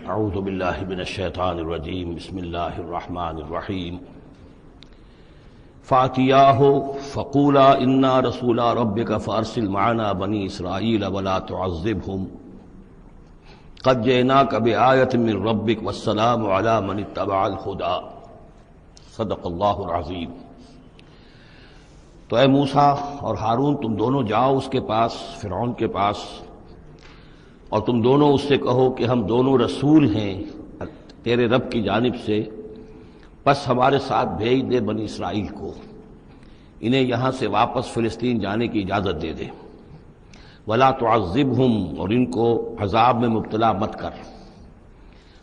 اعوذ باللہ من الشیطان الرجیم بسم اللہ الرحمن الرحیم فاتیاہ فقولا انا رسولا ربک فارسل معنا بنی اسرائیل ولا تعذبہم قد جئناک بآیۃ من ربک والسلام علی من اتبع الہدی صدق اللہ العظیم۔ تو اے موسیٰ اور ہارون تم دونوں جاؤ اس کے پاس، فرعون کے پاس، اور تم دونوں اس سے کہو کہ ہم دونوں رسول ہیں تیرے رب کی جانب سے، پس ہمارے ساتھ بھیج دے بنی اسرائیل کو، انہیں یہاں سے واپس فلسطین جانے کی اجازت دے دے، ولا تعذبہم، اور ان کو عذاب میں مبتلا مت کر،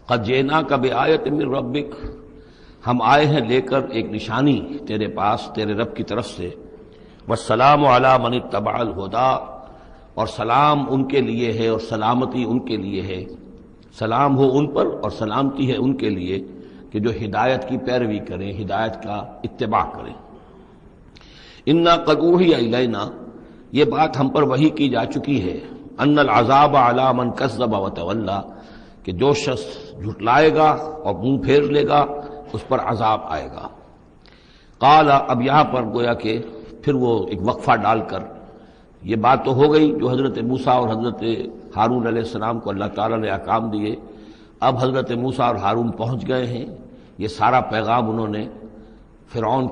قد جئناک بآیۃ من ربک، ہم آئے ہیں لے کر ایک نشانی تیرے پاس تیرے رب کی طرف سے، والسلام علی من اتبع الہدی، اور سلام ان کے لیے ہے اور سلامتی ان کے لیے ہے، سلام ہو ان پر اور سلامتی ہے ان کے لیے کہ جو ہدایت کی پیروی کریں، ہدایت کا اتباع کریں۔ انا قد اوحی الینا، یہ بات ہم پر وحی کی جا چکی ہے، ان العذاب علی من کذب وتولی، کہ جو شخص جھٹلائے گا اور منہ پھیر لے گا اس پر عذاب آئے گا۔ قال، اب یہاں پر گویا کہ پھر وہ ایک وقفہ ڈال کر یہ بات تو ہو گئی جو حضرت موسیٰ اور حضرت ہارون علیہ السلام کو اللہ تعالیٰ نے احکام دیے، اب حضرت موسیٰ اور ہارون پہنچ گئے ہیں، یہ سارا پیغام انہوں نے فرعون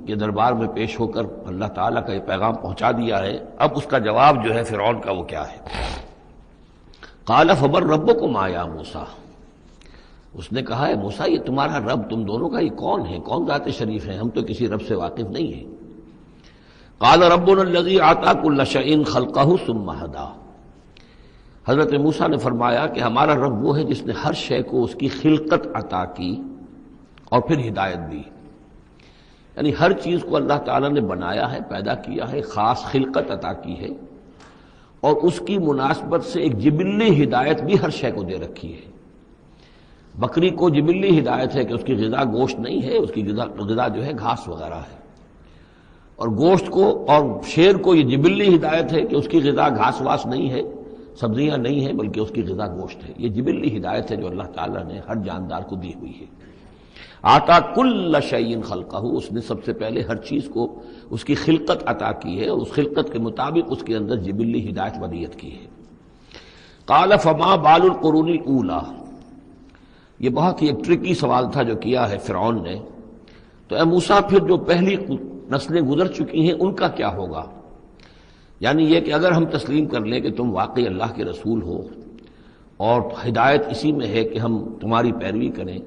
کے دربار میں پیش ہو کر اللہ تعالیٰ کا یہ پیغام پہنچا دیا ہے۔ اب اس کا جواب جو ہے فرعون کا وہ کیا ہے؟ قال فمن ربکم یا موسیٰ، اس نے کہا ہے موسیٰ یہ تمہارا رب تم دونوں کا یہ کون ہے، کون ذات شریف ہے، ہم تو کسی رب سے واقف نہیں ہیں۔ قال ربنا الذی اعطی کل شیء خلقہ ثم ہدی، حضرت موسیٰ نے فرمایا کہ ہمارا رب وہ ہے جس نے ہر شے کو اس کی خلقت عطا کی اور پھر ہدایت دی، یعنی ہر چیز کو اللہ تعالیٰ نے بنایا ہے، پیدا کیا ہے، خاص خلقت عطا کی ہے، اور اس کی مناسبت سے ایک جبلی ہدایت بھی ہر شے کو دے رکھی ہے۔ بکری کو جبلی ہدایت ہے کہ اس کی غذا گوشت نہیں ہے، اس کی غذا جو ہے گھاس وغیرہ ہے، اور گوشت کو اور شیر کو یہ جبلی ہدایت ہے کہ اس کی غذا گھاس واس نہیں ہے، سبزیاں نہیں ہیں، بلکہ اس کی غذا گوشت ہے۔ یہ جبلی ہدایت ہے جو اللہ تعالیٰ نے ہر جاندار کو دی ہوئی ہے۔ آتا کل شیء خلقہ، اس نے سب سے پہلے ہر چیز کو اس کی خلقت عطا کی ہے اور اس خلقت کے مطابق اس کے اندر جبلی ہدایت ودیت کی ہے۔ قال فما بال القرون الاولی، یہ بہت ہی ایک ٹرکی سوال تھا جو کیا ہے فرعون نے۔ تو اے موسیٰ پھر جو پہلی نسلیں گزر چکی ہیں ان کا کیا ہوگا؟ یعنی یہ کہ اگر ہم تسلیم کر لیں کہ تم واقعی اللہ کے رسول ہو اور ہدایت اسی میں ہے کہ ہم تمہاری پیروی کریں،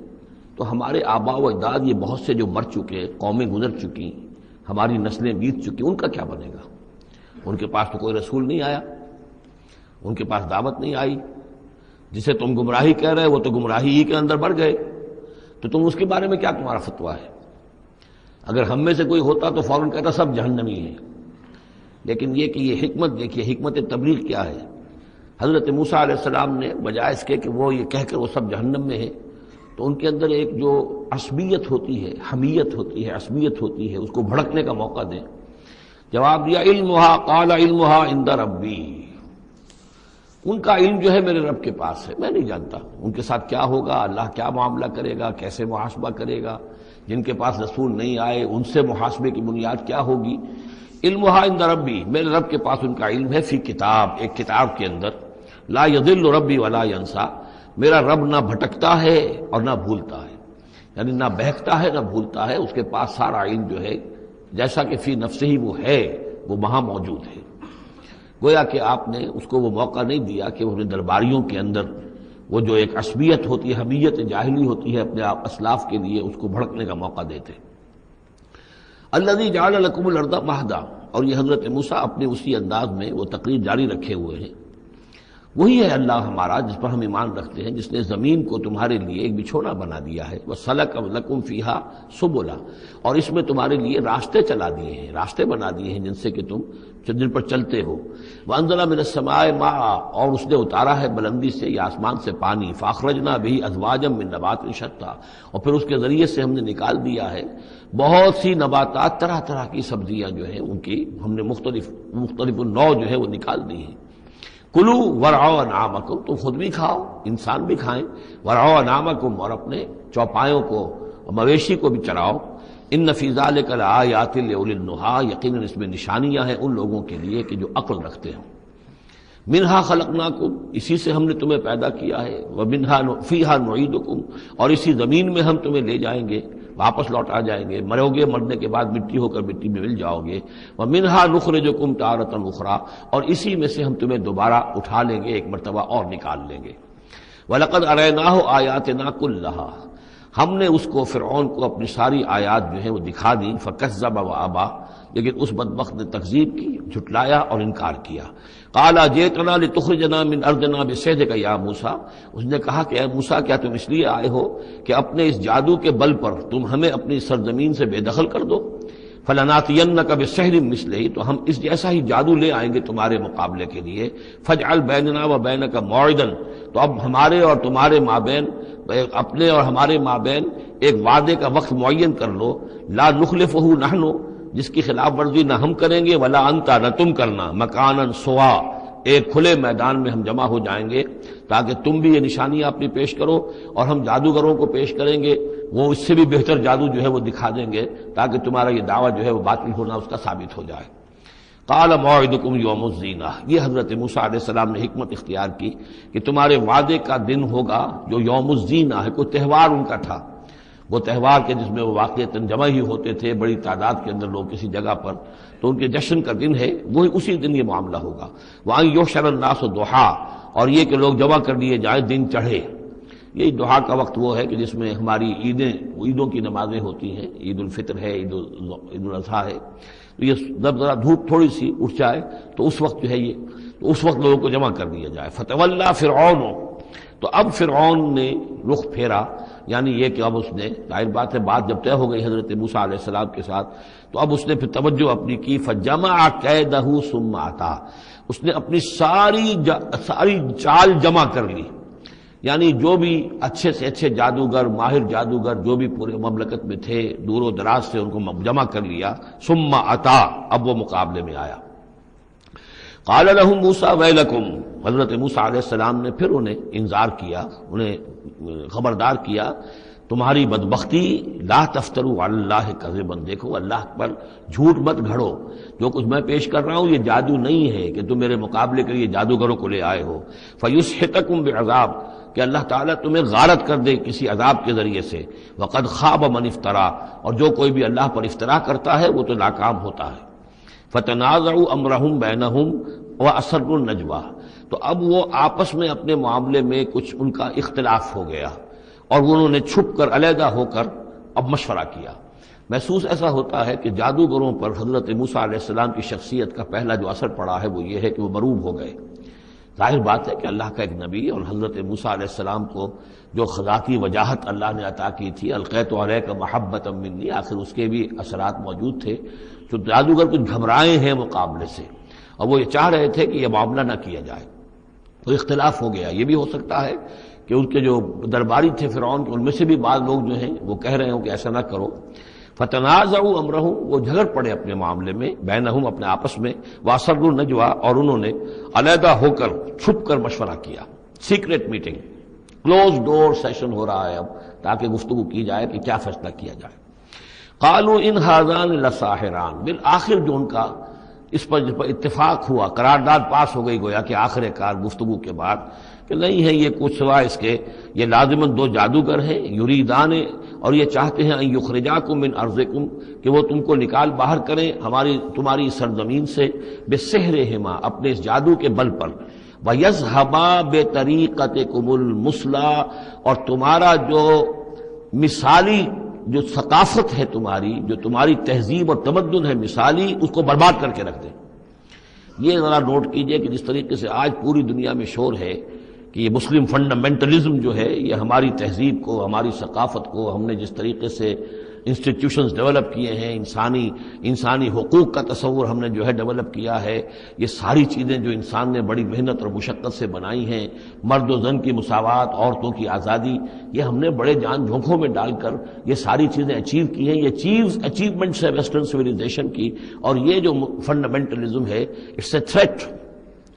تو ہمارے آباء و اجداد یہ بہت سے جو مر چکے، قومیں گزر چکی، ہماری نسلیں بیت چکی، ان کا کیا بنے گا؟ ان کے پاس تو کوئی رسول نہیں آیا، ان کے پاس دعوت نہیں آئی، جسے تم گمراہی کہہ رہے وہ تو گمراہی ہی کے اندر بڑھ گئے، تو تم اس کے بارے میں کیا تمہارا فتویٰ ہے؟ اگر ہم میں سے کوئی ہوتا تو فوراً کہتا سب جہنمی ہیں، لیکن یہ کہ یہ حکمت دیکھیے، حکمت تبلیغ کیا ہے۔ حضرت موسیٰ علیہ السلام نے بجائے اس کے کہ وہ یہ کہہ کر وہ سب جہنم میں ہیں، تو ان کے اندر ایک جو عصبیت ہوتی ہے، حمیت ہوتی ہے، عصبیت ہوتی ہے، اس کو بھڑکنے کا موقع دیں۔ جواب دیا علمھا، قال علمھا عند ربی، ان کا علم جو ہے میرے رب کے پاس ہے، میں نہیں جانتا ان کے ساتھ کیا ہوگا، اللہ کیا معاملہ کرے گا، کیسے محاسبہ کرے گا، جن کے پاس رسول نہیں آئے ان سے محاسبے کی بنیاد کیا ہوگی۔ علمھا عند ربی، میرے رب کے پاس ان کا علم ہے، فی کتاب، ایک کتاب کے اندر، لا یضل ربی ولا ینسا، میرا رب نہ بھٹکتا ہے اور نہ بھولتا ہے، یعنی نہ بہکتا ہے نہ بھولتا ہے، اس کے پاس سارا علم جو ہے جیسا کہ فی نفسہ ہی وہ ہے، وہ وہاں موجود ہے۔ گویا کہ آپ نے اس کو وہ موقع نہیں دیا کہ وہ درباریوں کے اندر وہ جو ایک عصبیت ہوتی ہے، حمیت جاہلی ہوتی ہے اپنے اسلاف کے لیے، اس کو بھڑکنے کا موقع دیتے۔ الذی جعل لکم الارض مہدا، اور یہ حضرت موسیٰ اپنے اسی انداز میں وہ تقریر جاری رکھے ہوئے ہیں، وہی ہے اللہ ہمارا جس پر ہم ایمان رکھتے ہیں، جس نے زمین کو تمہارے لیے ایک بچھونا بنا دیا ہے، وَسَلَكَ لَكُمْ فِيهَا سُبُلًا، اور اس میں تمہارے لیے راستے چلا دیے ہیں، راستے بنا دیے ہیں جن سے کہ تم جن پر چلتے ہو۔ وَأَنزَلَ مِنَ السَّمَاءِ مَاءً، اور اس نے اتارا ہے بلندی سے یا آسمان سے پانی، فَأَخْرَجْنَا بِهِ أَزْوَاجًا مِّن نَبَاتٍ شَتَّىٰ، اور پھر اس کے ذریعے سے ہم نے نکال دیا ہے بہت سی نباتات، طرح طرح کی سبزیاں جو ہیں ان کی ہم نے مختلف النوع جو ہے وہ نکال دی ہیں۔ کلو ورعوا انعامکم، تم خود بھی کھاؤ، انسان بھی کھائیں، ورعوا انعامکم، اور اپنے چوپایوں کو، مویشی کو بھی چراؤ، ان فی ذلک لآیات لأولی النہی، یقیناً اس میں نشانیاں ہیں ان لوگوں کے لیے کہ جو عقل رکھتے ہیں۔ منہا خلقناکم، اسی سے ہم نے تمہیں پیدا کیا ہے، ومنہا فیہا نعیدکم، اور اسی زمین میں ہم تمہیں لے جائیں گے، واپس لوٹا جائیں گے، مرو گے، مرنے کے بعد مٹی ہو کر مٹی میں مل جاؤ گے، ومنہا نخرجکم تارۃ اخری، اور اسی میں سے ہم تمہیں دوبارہ اٹھا لیں گے، ایک مرتبہ اور نکال لیں گے۔ وَلَقَدْ أَرَيْنَاهُ آيَاتِنَا كُلَّهَا، ہم نے اس کو فرعون کو اپنی ساری آیات جو ہیں وہ دکھا دی، فَكَذَّبَ وَأَبَى، لیکن اس بدبخت نے تکذیب کی، جھٹلایا اور انکار کیا۔ قَالَ جِئْتَنَا لِتُخْرِجَنَا مِنْ أَرْضِنَا بِسِحْرِكَ يَا موسیٰ، اس نے کہا کہ اے موسیٰ، کیا تم اس لیے آئے ہو کہ اپنے اس جادو کے بل پر تم ہمیں اپنی سرزمین سے بے دخل کر دو؟ فَلَنَأْتِيَنَّكَ بِسِحْرٍ مِثْلِهِ، تو ہم اس جیسا ہی جادو لے آئیں گے تمہارے مقابلے کے لیے۔ فَاجْعَلْ بَيْنَنَا وَبَيْنَكَ مَوْعِدًا، تو اب ہمارے اور تمہارے مابین، اپنے اور ہمارے مابین ایک وعدے کا وقت معین کر لو، لا نخلفہ نحن، جس کی خلاف ورزی نہ ہم کریں گے، ولا انت، نہ تم کرنا، مکانا سوا، ایک کھلے میدان میں ہم جمع ہو جائیں گے تاکہ تم بھی یہ نشانیاں اپنی پیش کرو اور ہم جادوگروں کو پیش کریں گے، وہ اس سے بھی بہتر جادو جو ہے وہ دکھا دیں گے تاکہ تمہارا یہ دعویٰ جو ہے وہ باطل ہونا اس کا ثابت ہو جائے۔ قال موعدکم یوم الزینہ، یہ حضرت موسیٰ علیہ السلام نے حکمت اختیار کی کہ تمہارے وعدے کا دن ہوگا جو یوم الزینہ ہے، کوئی تہوار ان کا تھا، وہ تہوار کے جس میں وہ واقعتاً جمع ہی ہوتے تھے بڑی تعداد کے اندر لوگ کسی جگہ پر، تو ان کے جشن کا دن ہے، وہی اسی دن یہ معاملہ ہوگا۔ وَأَن يُحْشَرَ النَّاسُ ضُحًى، اور یہ کہ لوگ جمع کر لیے جائیں دن چڑھے۔ یہی دحا کا وقت وہ ہے کہ جس میں ہماری عیدوں کی نمازیں ہوتی ہیں، عید الفطر ہے، عید الاضحیٰ ہے، تو یہ جب ذرا دھوپ تھوڑی سی اٹھ جائے تو اس وقت جو ہے یہ، تو اس وقت لوگوں کو جمع کر دیا جائے۔ فَتَوَلَّىٰ فِرْعَوْنُ، تو اب فرعون نے رخ پھیرا، یعنی یہ کہ اب اس نے، ظاہر بات ہے بات جب طے ہو گئی حضرت موسیٰ علیہ السلام کے ساتھ، تو اب اس نے پھر توجہ اپنی کی، فَجَمَعَ كَيْدَهُ ثُمَّ أَتَىٰ، اس نے اپنی ساری چال جمع کر لی، یعنی جو بھی اچھے سے اچھے جادوگر، ماہر جادوگر جو بھی پورے مملکت میں تھے، دور و دراز سے ان کو جمع کر لیا۔ ثُمَّ أَتَىٰ، اب وہ مقابلے میں آیا۔ قال لهم موسیٰ ویلکم، حضرت موسیٰ علیہ السلام نے پھر انہیں انذار کیا، انہیں خبردار کیا، تمہاری بدبختی، لا تفتروا علی اللہ کذبا، دیکھو اللہ پر جھوٹ مت گھڑو، جو کچھ میں پیش کر رہا ہوں یہ جادو نہیں ہے کہ تم میرے مقابلے کے لیے جادوگروں کو لے آئے ہو، فیسحتکم بعذاب، کہ اللہ تعالیٰ تمہیں غارت کر دے کسی عذاب کے ذریعے سے، وقد خاب من افترا، اور جو کوئی بھی اللہ پر افترا کرتا ہے وہ تو ناکام ہوتا ہے۔ فتنازعوا امرهم بینہم واسروا النجوى، تو اب وہ آپس میں اپنے معاملے میں کچھ ان کا اختلاف ہو گیا اور انہوں نے چھپ کر، علیحدہ ہو کر اب مشورہ کیا۔ محسوس ایسا ہوتا ہے کہ جادوگروں پر حضرت موسیٰ علیہ السلام کی شخصیت کا پہلا جو اثر پڑا ہے وہ یہ ہے کہ وہ مروب ہو گئے۔ ظاہر بات ہے کہ اللہ کا ایک نبی اور حضرت موسیٰ علیہ السلام کو جو ذاتی وجاہت اللہ نے عطا کی تھی، القیت علیک محبۃ منی، آخر اس کے بھی اثرات موجود تھے، تو جادوگر کچھ گھبرائے ہیں مقابلے سے اور وہ یہ چاہ رہے تھے کہ یہ معاملہ نہ کیا جائے، تو اختلاف ہو گیا۔ یہ بھی ہو سکتا ہے کہ ان کے جو درباری تھے فرعون کے، ان میں سے بھی بعض لوگ جو ہیں وہ کہہ رہے ہوں کہ ایسا نہ کرو۔ فتنازعوا امرهم، وہ جھگڑ پڑے اپنے معاملے میں، بینہم، اپنے آپس میں، واسروا النجوى، اور انہوں نے علیحدہ ہو کر چھپ کر مشورہ کیا، سیکریٹ میٹنگ، کلوز ڈور سیشن ہو رہا ہے اب، تاکہ گفتگو کی جائے کہ کیا فیصلہ کیا جائے۔ قالوا ان هذان لساحران، بالآخر جو ان کا اس پر اتفاق ہوا، قرارداد پاس ہو گئی گویا کہ آخر کار گفتگو کے بعد، کہ نہیں ہے یہ کچھ سوا اس کے، یہ لازماً دو جادوگر ہیں، یریدان، اور یہ چاہتے ہیں ان یخرجاکم من ارضکم، کہ وہ تم کو نکال باہر کریں تمہاری سرزمین سے، بسحرہما، اپنے اس جادو کے بل پر، ویذھبا بطریقتکم المثلی، اور تمہارا جو مثالی جو ثقافت ہے تمہاری، جو تمہاری تہذیب اور تمدن ہے مثالی، اس کو برباد کر کے رکھ دیں۔ یہ ذرا نوٹ کیجئے کہ جس طریقے سے آج پوری دنیا میں شور ہے کہ یہ مسلم فنڈامنٹلزم جو ہے یہ ہماری تہذیب کو، ہماری ثقافت کو، ہم نے جس طریقے سے انسٹیٹیوشنز ڈیولپ کیے ہیں، انسانی حقوق کا تصور ہم نے جو ہے ڈیولپ کیا ہے، یہ ساری چیزیں جو انسان نے بڑی محنت اور مشقت سے بنائی ہیں، مرد و زن کی مساوات، عورتوں کی آزادی، یہ ہم نے بڑے جان جھونکوں میں ڈال کر یہ ساری چیزیں اچیو کی ہیں، یہ اچیومنٹس ہے ویسٹرن سویلائزیشن کی، اور یہ جو فنڈامنٹلزم ہے اٹس اے تھریٹ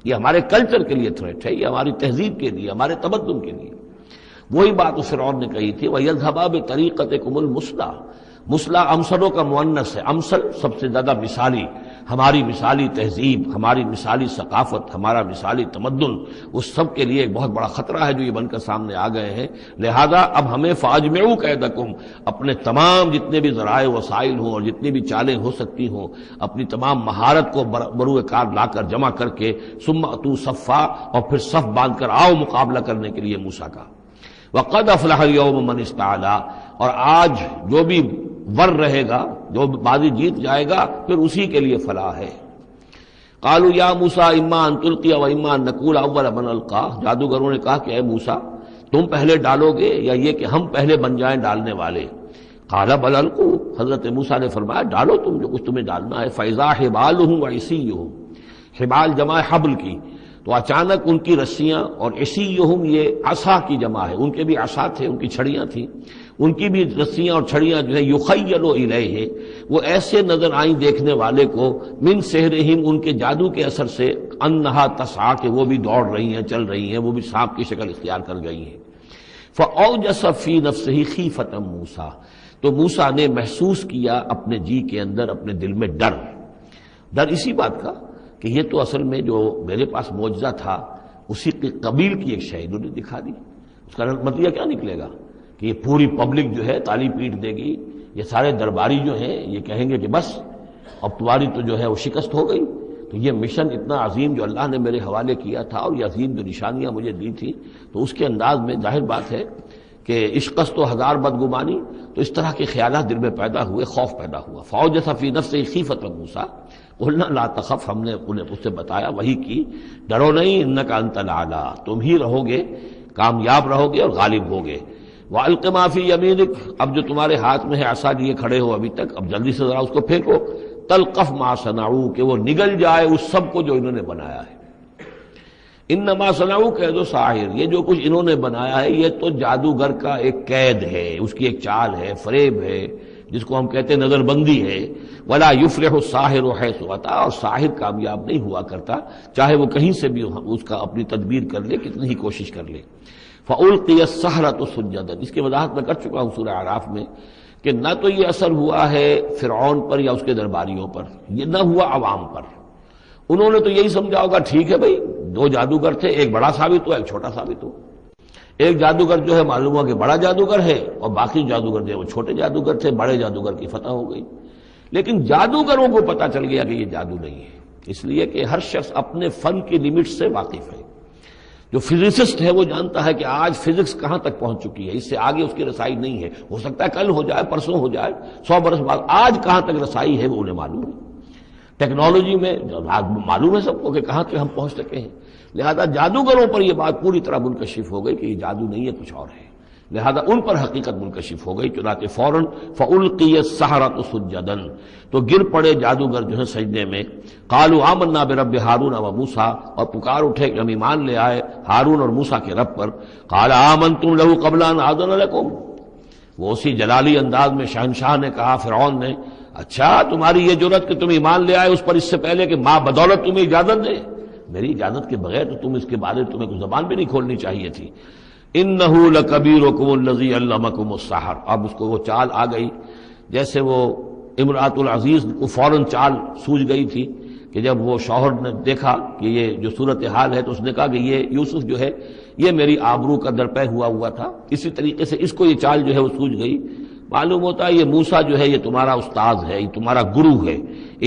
یہ ہمارے کلچر کے لیے تھریٹ ہے، یہ ہماری تہذیب کے لیے، ہمارے تمدن کے لیے۔ وہی بات اس فرعون نے کہی تھی وَيَذْهَبَا بِطَرِيقَتِكُمُ الْمُثْلَىٰ، مثلا امثلوں کا مؤنث ہے، امثل سب سے زیادہ مثالی، ہماری مثالی تہذیب، ہماری مثالی ثقافت، ہمارا مثالی تمدن، اس سب کے لیے ایک بہت بڑا خطرہ ہے جو یہ بن کر سامنے آ گئے ہیں۔ لہذا اب ہمیں فَأَجْمِعُوا كَيْدَكُمْ، اپنے تمام جتنے بھی ذرائع وسائل ہوں اور جتنی بھی چالیں ہو سکتی ہوں، اپنی تمام مہارت کو بروئے کار لا کر جمع کر کے ثُمَّ أْتُوا صَفًّا، اور پھر صف باندھ کر آؤ مقابلہ کرنے کے لیے موسیٰ کا۔ وَقَدْ أَفْلَحَ الْيَوْمَ مَنِ اسْتَعْلَىٰ، اور آج جو بھی ور رہے گا، جو بازی جیت جائے گا، پھر اسی کے لیے فلاح ہے۔ قالوا یا موسیٰ اما ان تلقی و اما ان نکون اول من القی، جادوگروں نے کہا کہ اے موسیٰ تم پہلے ڈالو گے یا یہ کہ ہم پہلے بن جائیں ڈالنے والے؟ قال بل القوا، حضرت موسیٰ نے فرمایا ڈالو تم جو کچھ تمہیں ڈالنا ہے۔ فاذا حبالهم وعصیهم، حبال جمع حبل کی، تو اچانک ان کی رسیاں، اور عصیهم یہ عصا کی جمع ہے، ان کے بھی عصا تھے، ان کی چھڑیاں تھیں، ان کی بھی رسیاں اور چھڑیاں جو ہے یخیل الیہ، وہ ایسے نظر آئیں دیکھنے والے کو، من سحرہم، ان کے جادو کے اثر سے، انہا تسعی، کہ وہ بھی دوڑ رہی ہیں، چل رہی ہیں، وہ بھی سانپ کی شکل اختیار کر گئی ہیں۔ فاوجس فی نفسہ خیفۃ موسیٰ، تو موسیٰ نے محسوس کیا اپنے جی کے اندر، اپنے دل میں ڈر اسی بات کا کہ یہ تو اصل میں جو میرے پاس معجزہ تھا اسی کے قبیل کی ایک شے انہوں نے دکھا دی۔ اس کا نتیجہ کیا نکلے گا کہ یہ پوری پبلک جو ہے تالی پیٹ دے گی، یہ سارے درباری جو ہیں یہ کہیں گے کہ بس اب تمہاری تو جو ہے وہ شکست ہو گئی۔ تو یہ مشن اتنا عظیم جو اللہ نے میرے حوالے کیا تھا، اور یہ عظیم جو نشانیاں مجھے دی تھی، تو اس کے انداز میں ظاہر بات ہے کہ عشقست و ہزار بدگمانی، تو اس طرح کے خیالات دل میں پیدا ہوئے، خوف پیدا ہوا۔ فاوجس فی نفسہ خیفۃ موسیٰ قلنا لا تخف، ہم نے انہیں اس سے بتایا، وہی کی، ڈرو نہیں، انک انت الاعلی، تم ہی رہو گے، کامیاب رہو گے اور غالب ہوگے۔ وَأَلْقِ مَا فِي يَمِينِكَ، اب جو تمہارے ہاتھ میں ہے عصا لیے کھڑے ہو ابھی تک، اب جلدی سے ذرا اس کو پھینکو، تلقف ما صنعوا، کہ وہ نگل جائے اس سب کو جو انہوں نے بنایا ہے۔ انما صنعوا کید ساحر، یہ جو کچھ انہوں نے بنایا ہے یہ تو جادوگر کا ایک قید ہے، اس کی ایک چال ہے، فریب ہے، جس کو ہم کہتے ہیں نظر بندی ہے۔ ولا یفلح الساحر حیث اتی، اور ساحر کامیاب نہیں ہوا کرتا چاہے وہ کہیں سے بھی اس کا اپنی تدبیر کر لے، کتنی ہی کوشش کر لے۔ فَأُلْقِيَ السَّحَرَةُ سُجَّدًا، اس کی وضاحت میں کر چکا ہوں سورہ اعراف میں کہ نہ تو یہ اثر ہوا ہے فرعون پر یا اس کے درباریوں پر، یہ نہ ہوا عوام پر۔ انہوں نے تو یہی سمجھا ہوگا ٹھیک ہے بھائی، دو جادوگر تھے، ایک بڑا ثابت ہوا، ایک چھوٹا ثابت ہوا۔ ایک جادوگر جو ہے معلوم ہوا کہ بڑا جادوگر ہے، اور باقی جادوگر جو ہے وہ چھوٹے جادوگر تھے، بڑے جادوگر کی فتح ہو گئی۔ لیکن جادوگروں کو پتہ چل گیا کہ یہ جادو نہیں ہے، اس لیے کہ ہر شخص اپنے فن کی لمٹ سے واقف ہے۔ جو فزسسٹ ہے وہ جانتا ہے کہ آج فزکس کہاں تک پہنچ چکی ہے، اس سے آگے اس کی رسائی نہیں ہے، ہو سکتا ہے کل ہو جائے، پرسوں ہو جائے، 100 برس بعد، آج کہاں تک رسائی ہے وہ انہیں معلوم ہے۔ ٹیکنالوجی میں معلوم ہے سب کو کہ کہاں تک ہم پہنچ سکے ہیں، لہذا جادوگروں پر یہ بات پوری طرح منکشف ہو گئی کہ یہ جادو نہیں ہے، کچھ اور ہے، لہذا ان پر حقیقت منکشف ہو گئی، چنانچہ فوراً فَأُلْقِيَ السَّحَرَةُ سُجَّدًا، تو گر پڑے جادوگر جو ہے سجدے میں۔ قالوا آمنا برب ہارون و موسیٰ، اور پکار اٹھے کہ ہم ایمان لے آئے ہارون اور موسیٰ کے رب پر۔ قال آمنتم له قبل ان آذن لكم، وہ اسی جلالی انداز میں شہنشاہ نے کہا، فرعون نے، اچھا تمہاری یہ جرت کہ تم ایمان لے آئے اس پر اس سے پہلے کہ ماں بدولت تمہیں اجازت دے؟ میری اجازت کے بغیر تو تم اس کے بارے تمہیں کوئی زبان بھی نہیں کھولنی چاہیے تھی۔ انہ لکبیرکم الذی علمکم السحر، اب اس کو وہ چال آ گئی، جیسے وہ امرأۃ العزیز کو فوراً چال سوجھ گئی تھی کہ جب وہ شوہر نے دیکھا کہ یہ جو صورتحال ہے تو اس نے کہا کہ یہ یوسف جو ہے یہ میری آبرو کا درپے ہوا تھا، اسی طریقے سے اس کو یہ چال جو ہے وہ سوجھ گئی۔ معلوم ہوتا ہے یہ موسیٰ جو ہے یہ تمہارا استاد ہے، یہ تمہارا گرو ہے۔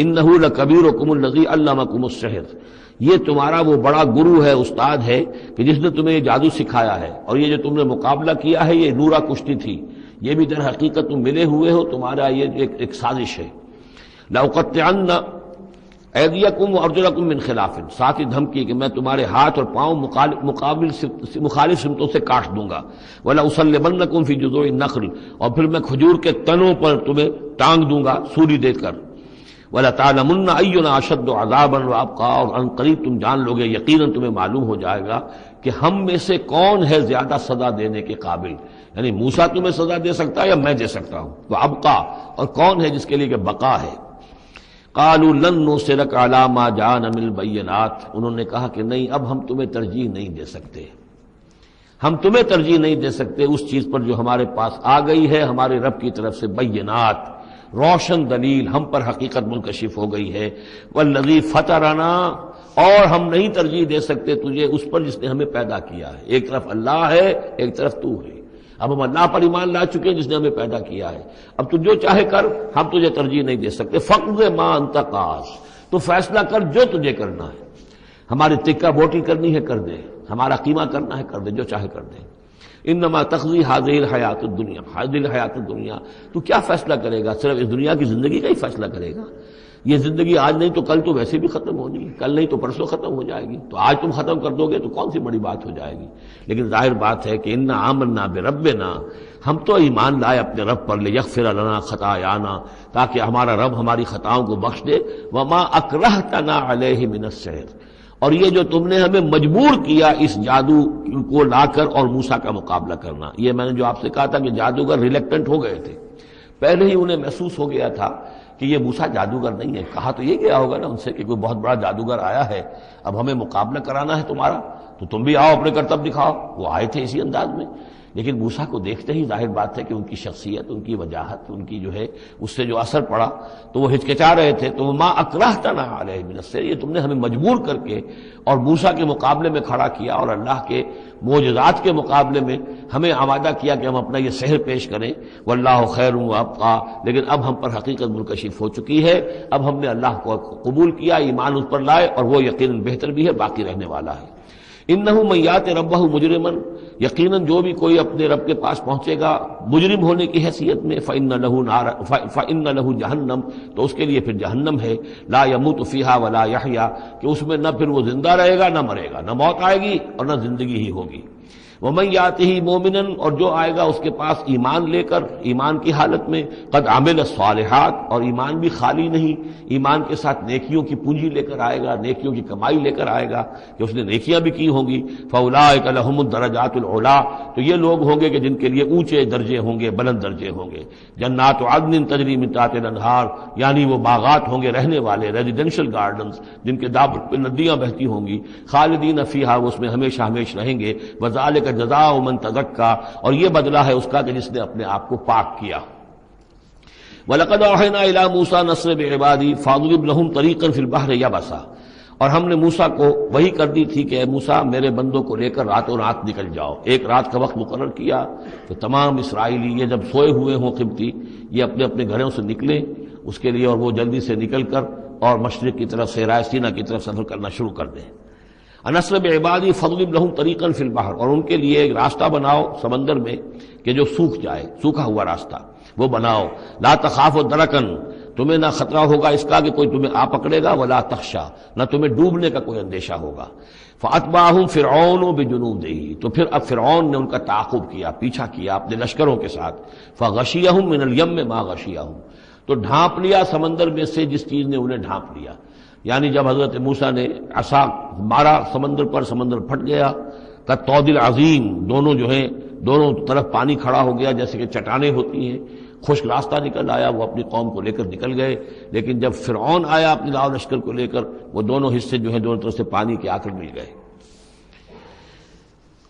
انہ لکبیرکم الذی علمکم السحر، یہ تمہارا وہ بڑا گرو ہے، استاد ہے کہ جس نے تمہیں یہ جادو سکھایا ہے، اور یہ جو تم نے مقابلہ کیا ہے یہ نورا کشتی تھی، یہ بھی در حقیقت تم ملے ہوئے ہو، تمہارا یہ ایک سازش ہے۔ لَأُقَطِّعَنَّ أَيْدِيَكُمْ وَأَرْجُلَكُمْ مِنْ خِلَافٍ، ساتھ ہی دھمکی کہ میں تمہارے ہاتھ اور پاؤں مخالف سمتوں سے کاٹ دوں گا۔ وَلَأُصَلِّبَنَّكُمْ فِي جُذُوعِ النَّخْلِ، اور پھر میں کھجور کے تنوں پر تمہیں ٹانگ دوں گا سولی دے کر۔ وَلَتَعْلَمُنَّ أَيُّنَا أَشَدُّ عَذَابًا وَأَبْقَىٰ، اور ان قریب تم جان لوگے، یقیناً تمہیں معلوم ہو جائے گا کہ ہم میں سے کون ہے زیادہ سزا دینے کے قابل، یعنی موسیٰ تمہیں سزا دے سکتا ہے یا میں دے سکتا ہوں، وَأَبْقَىٰ، اور کون ہے جس کے لیے کہ بقا ہے۔ قالوا لن نرسلک علی ما جاءنا من البینات، انہوں نے کہا کہ نہیں، اب ہم تمہیں ترجیح نہیں دے سکتے، ہم تمہیں ترجیح نہیں دے سکتے اس چیز پر جو ہمارے پاس آ گئی ہے ہمارے رب کی طرف سے، بینات، روشن دلیل ہم پر حقیقت منکشف ہو گئی ہے، والذی فطرنا، اور ہم نہیں ترجیح دے سکتے تجھے اس پر جس نے ہمیں پیدا کیا ہے، ایک طرف اللہ ہے ایک طرف تو ہے، اب ہم اللہ پر ایمان لا چکے جس نے ہمیں پیدا کیا ہے، اب تو جو چاہے کر، ہم تجھے ترجیح نہیں دے سکتے، فقض ما انت قاض، تو فیصلہ کر جو تجھے کرنا ہے، ہماری تکہ بوٹی کرنی ہے کر دے، ہمارا قیمہ کرنا ہے کر دے، جو چاہے کر دے، انما تقضی هذه الحیات الدنیا، هذه الحیات الدنیا، تو کیا فیصلہ کرے گا؟ صرف اس دنیا کی زندگی کا ہی فیصلہ کرے گا؟ یہ زندگی آج نہیں تو کل تو ویسے بھی ختم ہونی ہے، کل نہیں تو پرسوں ختم ہو جائے گی، تو آج تم ختم کر دو گے تو کون سی بڑی بات ہو جائے گی؟ لیکن ظاہر بات ہے کہ انا آمنا بربنا، ہم تو ایمان لائے اپنے رب پر، لیغفر لنا خطایانا، تاکہ ہمارا رب ہماری خطاؤں کو بخش دے، وما اکرہتنا علیہ من السحر، اور یہ جو تم نے ہمیں مجبور کیا اس جادو کو لا کر اور موسیٰ کا مقابلہ کرنا، یہ میں نے جو آپ سے کہا تھا کہ جادوگر ریلیکٹنٹ ہو گئے تھے، پہلے ہی انہیں محسوس ہو گیا تھا کہ یہ موسیٰ جادوگر نہیں ہے، کہا تو یہ گیا ہوگا نا ان سے کہ کوئی بہت بڑا جادوگر آیا ہے، اب ہمیں مقابلہ کرانا ہے تمہارا، تو تم بھی آؤ اپنے کرتب دکھاؤ، وہ آئے تھے اسی انداز میں، لیکن موسیٰ کو دیکھتے ہی ظاہر بات ہے کہ ان کی شخصیت، ان کی وجاہت، ان کی جو ہے اس سے جو اثر پڑا تو وہ ہچکچا رہے تھے، تو ما اکرہتنا علیہ من السحر، یہ تم نے ہمیں مجبور کر کے اور موسیٰ کے مقابلے میں کھڑا کیا اور اللہ کے معجزات کے مقابلے میں ہمیں آمادہ کیا کہ ہم اپنا یہ سحر پیش کریں، واللہ خیر وابقیٰ، لیکن اب ہم پر حقیقت منکشف ہو چکی ہے، اب ہم نے اللہ کو قبول کیا، ایمان اس پر لائے، اور وہ یقیناً بہتر بھی ہے، باقی رہنے والا ہے۔ انہ من یات ربہ مجرما، یقیناً جو بھی کوئی اپنے رب کے پاس پہنچے گا مجرم ہونے کی حیثیت میں، فإن لہ جہنم، تو اس کے لیے پھر جہنم ہے، لا یموت فیہا ولا یحیا، کہ اس میں نہ پھر وہ زندہ رہے گا نہ مرے گا، نہ موت آئے گی اور نہ زندگی ہی ہوگی۔ ومن یاتہ مومنا، اور جو آئے گا اس کے پاس ایمان لے کر، ایمان کی حالت میں، قد عمل الصالحات، اور ایمان بھی خالی نہیں، ایمان کے ساتھ نیکیوں کی پونجی لے کر آئے گا، نیکیوں کی کمائی لے کر آئے گا کہ اس نے نیکیاں بھی کی ہوں گی، فاولئک لہم الدرجات العلی، تو یہ لوگ ہوں گے کہ جن کے لیے اونچے درجے ہوں گے، بلند درجے ہوں گے، جنات عدن تجری من تحتها الانہار، یعنی وہ باغات ہوں گے رہنے والے، ریزیڈینشل گارڈنز جن کے دابر پہ ندیاں بہتی ہوں گی، خالدین فیہا، وہ اس میں ہمیشہ ہمیش رہیں گے، وذالک جزاء من تزکا، اور یہ بدلہ ہے اس کا کہ جس نے اپنے آپ کو پاک کیا۔ وَلَقَدْ أَوْحَيْنَا إِلَىٰ مُوسَىٰ نَصْرِ بِعِبَادِي فَاضْرِبْ لَهُمْ طَرِيقًا فِي الْبَحْرِ يَبَسًا، اور ہم نے موسیٰ کو وہی کر دی تھی کہ اے موسیٰ میرے بندوں کو لے کر راتوں رات نکل جاؤ، ایک رات کا وقت مقرر کیا کہ تمام اسرائیلی یہ جب سوئے ہوئے ہوں قبطی، یہ اپنے اپنے گھروں سے نکلیں اس کے لیے، اور وہ جلدی سے نکل کر اور مشرق کی طرف سے رائے سینا کی طرف سفر کرنا شروع کر دیں۔ نصر بعبادی فضرب لہم طریقا فی البحر، اور ان کے لیے ایک راستہ بناؤ سمندر میں کہ جو سوکھ جائے، سوکھا ہوا راستہ وہ بناؤ، لا تخاف درکن، تمہیں نہ خطرہ ہوگا اس کا کہ کوئی تمہیں آ پکڑے گا، ولا تخشا، نہ تمہیں ڈوبنے کا کوئی اندیشہ ہوگا۔ فاتبعہم فرعون بجنودہ، تو پھر اب فرعون نے ان کا تعاقب کیا، پیچھا کیا اپنے لشکروں کے ساتھ، فغشیہم من الیم ما غشیہم، تو ڈھانپ لیا سمندر میں سے جس چیز نے انہیں ڈھانپ لیا، یعنی جب حضرت موسیٰ نے عصا مارا سمندر پر، سمندر پھٹ گیا، کالطود العظیم، دونوں جو ہیں دونوں طرف پانی کھڑا ہو گیا جیسے کہ چٹانیں ہوتی ہیں، خشک راستہ نکل آیا، وہ اپنی قوم کو لے کر نکل گئے، لیکن جب فرعون آیا اپنی لاؤ لشکر کو لے کر، وہ دونوں حصے جو ہیں دونوں طرف سے پانی کے آ کر مل گئے۔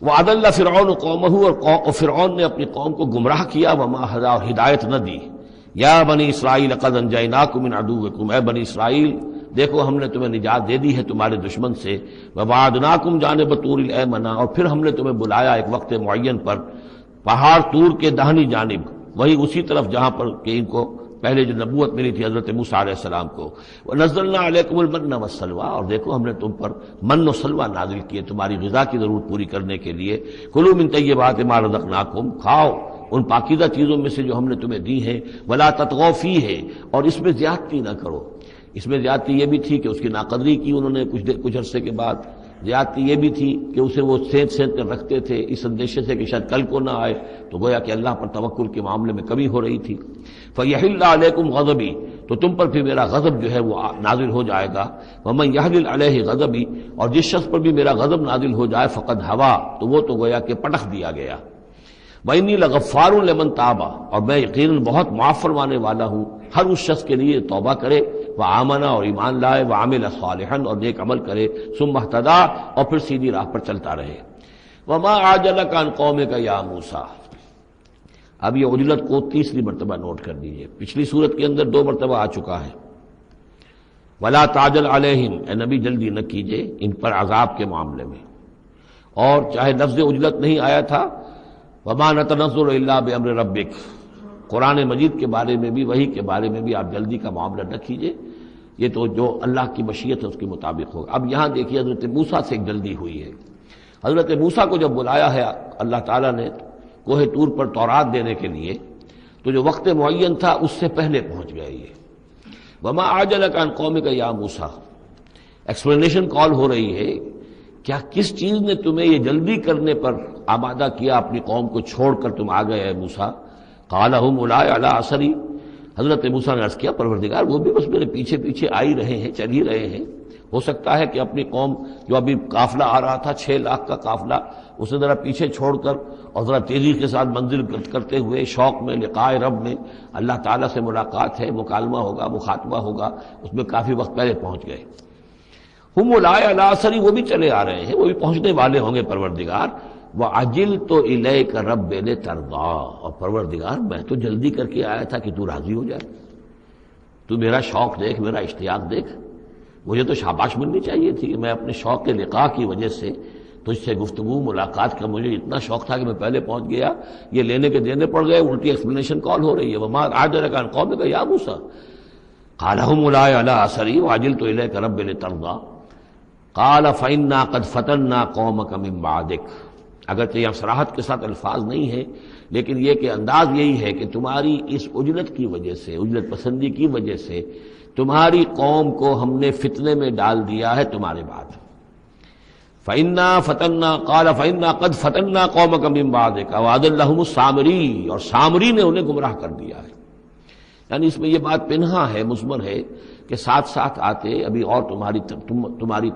وَأَضَلَّ فِرْعَوْنُ قَوْمَهُ، اور فرعون نے اپنی قوم کو گمراہ کیا، وَمَا هَدَىٰ، اور ہدایت نہ دی۔ یا بنی اسرائیل قد انجیناکم من عدوکم، اے بنی اسرائیل دیکھو ہم نے تمہیں نجات دے دی ہے تمہارے دشمن سے، وَوَعَدْنَاكُمْ جَانِبَ طُورِ الْأَيْمَنَ، اور پھر ہم نے تمہیں بلایا ایک وقت معین پر پہاڑ طور کے داہنی جانب، وہی اسی طرف جہاں پر کہ ان کو پہلے جو نبوت ملی تھی حضرت موسیٰ علیہ السلام کو، وَنَزَّلْنَا عَلَيْكُمُ الْمَنَّ وَالسَّلْوَىٰ، اور دیکھو ہم نے تم پر من و سلوہ نازل کیے تمہاری غذا کی ضرورت پوری کرنے کے لیے، کُلُوا مِن طَیِّبَاتِ مَا رَزَقْنَاکُمْ، کھاؤ ان پاکیزہ چیزوں میں سے جو ہم نے تمہیں دی ہیں، وَلَا تَطْغَوْا فِیہِ، اور اس میں زیادتی نہ کرو۔ اس میں زیادتی یہ بھی تھی کہ اس کی ناقدری کی انہوں نے کچھ عرصے کے بعد، زیادتی یہ بھی تھی کہ اسے وہ سینت کر رکھتے تھے اس اندیشے سے کہ شاید کل کو نہ آئے، تو گویا کہ اللہ پر توکل کے معاملے میں کمی ہو رہی تھی۔ فَيَحِلَّ عَلَيْكُمْ غَضَبِي، تو تم پر پھر میرا غضب جو ہے وہ نازل ہو جائے گا۔ وَمَن يَحْلِلْ عَلَيْهِ غَضَبِي، اور جس شخص پر بھی میرا غضب نازل ہو جائے، فقد ہوا، تو وہ تو گویا کہ پٹخ دیا گیا۔ وَإِنِّي لَغَفَّارٌ لِمَن تَابَ، اور میں یقیناً بہت معاف فرمانے والا ہوں ہر اس شخص کے لیے توبہ کرے، وآمن اور ایمان لائے وعمل صالحا اور نیک عمل کرے ثم اہتدی اور پھر سیدھی راہ پر چلتا رہے. وما عجلک عن قومک یا موسیٰ. اب یہ عجلت کو تیسری مرتبہ نوٹ کر دیجئے. پچھلی صورت کے اندر 2 مرتبہ آ چکا ہے. ولا تعجل علیہم، اے نبی جلدی نہ کیجئے ان پر عذاب کے معاملے میں. اور چاہے لفظ عجلت نہیں آیا تھا وما نتنزل الا بامر ربک، قرآن مجید کے بارے میں بھی وحی کے بارے میں بھی آپ جلدی کا معاملہ نہ کیجئے، یہ تو جو اللہ کی مشیت ہے اس کے مطابق ہوگا. اب یہاں دیکھیے حضرت موسیٰ سے ایک جلدی ہوئی ہے. حضرت موسیٰ کو جب بلایا ہے اللہ تعالیٰ نے کوہ طور پر تورات دینے کے لیے، تو جو وقت معین تھا اس سے پہلے پہنچ گئے یہ. وما عجلک عن قومک یا موسیٰ، ایکسپلینیشن کال ہو رہی ہے. کیا کس چیز نے تمہیں یہ جلدی کرنے پر آمادہ کیا، اپنی قوم کو چھوڑ کر تم آ گئے موسیٰ؟ قال هم اولئک علی اثری، حضرت موسیٰ نے عرض کیا پروردگار وہ بھی بس میرے پیچھے پیچھے آ ہی رہے ہیں، چل ہی رہے ہیں. ہو سکتا ہے کہ اپنی قوم جو ابھی قافلہ آ رہا تھا 6 لاکھ کا قافلہ، اسے ذرا پیچھے چھوڑ کر اور ذرا تیزی کے ساتھ منزل کرتے ہوئے شوق میں لقاء رب میں، اللہ تعالیٰ سے ملاقات ہے، مکالمہ ہوگا، مخاطبہ ہوگا، اس میں کافی وقت پہلے پہنچ گئے. ہم اولئک علی اثری، وہ بھی چلے آ رہے ہیں، وہ بھی پہنچنے والے ہوں گے پروردگار. وعجلت الیک رب لترضی، اور پروردگار میں تو جلدی کر کے آیا تھا کہ تو راضی ہو جائے. تو میرا شوق دیکھ، میرا اشتیاق دیکھ. مجھے تو شاباش ملنی چاہیے تھی کہ میں اپنے شوق کے لقاء کی وجہ سے تجھ سے گفتگو ملاقات کا مجھے اتنا شوق تھا کہ میں پہلے پہنچ گیا. یہ لینے کے دینے پڑ گئے، الٹی ایکسپلینیشن کال ہو رہی ہے. وما عجلک عن قومک یا موسیٰ قال هم اولئک علی اثری وعجلت الیک رب لترضی قال فإنا قد فتنا قومک من بعدک. اگرچہ یہاں صراحت کے ساتھ الفاظ نہیں ہیں، لیکن یہ کہ انداز یہی ہے کہ تمہاری اس عجلت کی وجہ سے، عجلت پسندی کی وجہ سے تمہاری قوم کو ہم نے فتنے میں ڈال دیا ہے تمہارے بعد. فإنا فتنا قال فإنا قد فتنا قومک من بعدک وأضلهم السامری، اور سامری نے انہیں گمراہ کر دیا ہے. یعنی اس میں یہ بات پنہا ہے، مضمر ہے کہ ساتھ ساتھ آتے ابھی اور تمہاری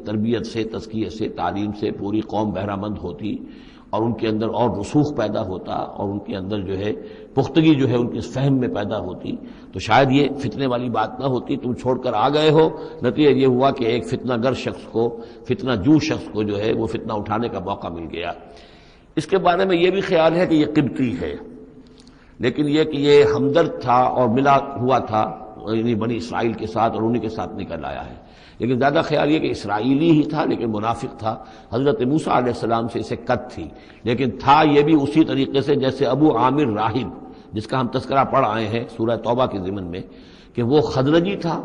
تربیت سے، تزکیے سے، تعلیم سے پوری قوم بہرہ مند ہوتی اور ان کے اندر اور رسوخ پیدا ہوتا اور ان کے اندر جو ہے پختگی جو ہے ان کے فہم میں پیدا ہوتی، تو شاید یہ فتنے والی بات نہ ہوتی. تم چھوڑ کر آ گئے ہو، نتیجہ یہ ہوا کہ ایک فتنہ گر شخص کو، فتنہ جو شخص کو جو ہے وہ فتنہ اٹھانے کا موقع مل گیا. اس کے بارے میں یہ بھی خیال ہے کہ یہ قبطی ہے، لیکن یہ کہ یہ ہمدرد تھا اور ملا ہوا تھا یعنی بنی اسرائیل کے ساتھ اور انہی کے ساتھ نکل آیا ہے. لیکن زیادہ خیال یہ کہ اسرائیلی ہی تھا لیکن منافق تھا. حضرت موسیٰ علیہ السلام سے اسے قد تھی، لیکن تھا یہ بھی اسی طریقے سے جیسے ابو عامر راہب جس کا ہم تذکرہ پڑھ آئے ہیں سورہ توبہ کے ضمن میں، کہ وہ خزرجی تھا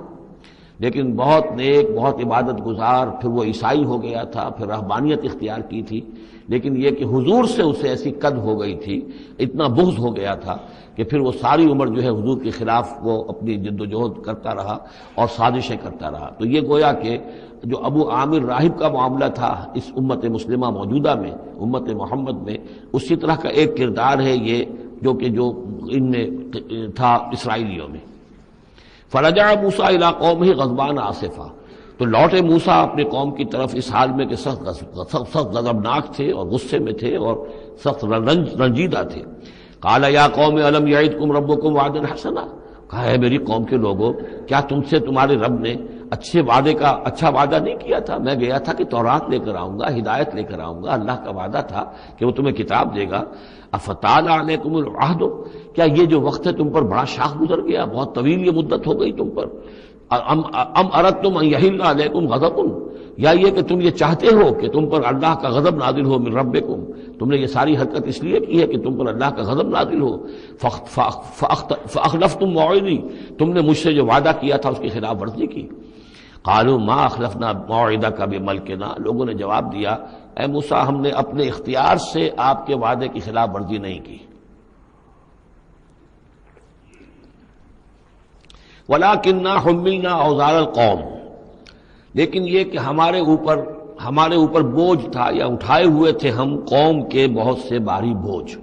لیکن بہت نیک، بہت عبادت گزار. پھر وہ عیسائی ہو گیا تھا، پھر رہبانیت اختیار کی تھی، لیکن یہ کہ حضور سے اسے ایسی قد ہو گئی تھی، اتنا بغض ہو گیا تھا کہ پھر وہ ساری عمر جو ہے حضور کے خلاف وہ اپنی جد و جہد کرتا رہا اور سازشیں کرتا رہا. تو یہ گویا کہ جو ابو عامر راہب کا معاملہ تھا اس امت مسلمہ موجودہ میں، امت محمد میں، اسی طرح کا ایک کردار ہے یہ جو ان میں تھا اسرائیلیوں میں. فرجع موسیٰ الی قومہ غضبان آسفا، تو لوٹے موسیٰ اپنے قوم کی طرف اس حال میں کہ سخت غضبناک تھے اور غصے میں تھے اور سخت رنجیدہ تھے. قال یا قوم الم یعدکم ربکم وعدا حسنا، کہا ہے میری قوم کے لوگوں کیا تم سے تمہارے رب نے اچھا وعدہ نہیں کیا تھا؟ میں گیا تھا کہ تورات لے کر آؤں گا، ہدایت لے کر آؤں گا، اللہ کا وعدہ تھا کہ وہ تمہیں کتاب دے گا. افتال علیکم العہد، کیا یہ جو وقت ہے تم پر بڑا شاخ گزر گیا، بہت طویل یہ مدت ہو گئی تم پر. ام اردتم ان یحل علیکم غضب، یا یہ کہ تم یہ چاہتے ہو کہ تم پر اللہ کا غضب نازل ہو من ربکم، تم نے یہ ساری حرکت اس لیے کی ہے کہ تم پر اللہ کا غضب نازل ہو. فاخلفتم موعدی، تم نے مجھ سے جو وعدہ کیا تھا اس کی خلاف ورزی کی. قالوا ما اخلفنا موعدک بملکنا، لوگوں نے جواب دیا اے موسیٰ ہم نے اپنے اختیار سے آپ کے وعدے کی خلاف ورزی نہیں کی. وَلَكِنَّا حُمِّلْنَا أَوْزَارَ الْقَوْمِ، لیکن یہ کہ ہمارے اوپر بوجھ تھا یا اٹھائے ہوئے تھے ہم قوم کے بہت سے بھاری بوجھ.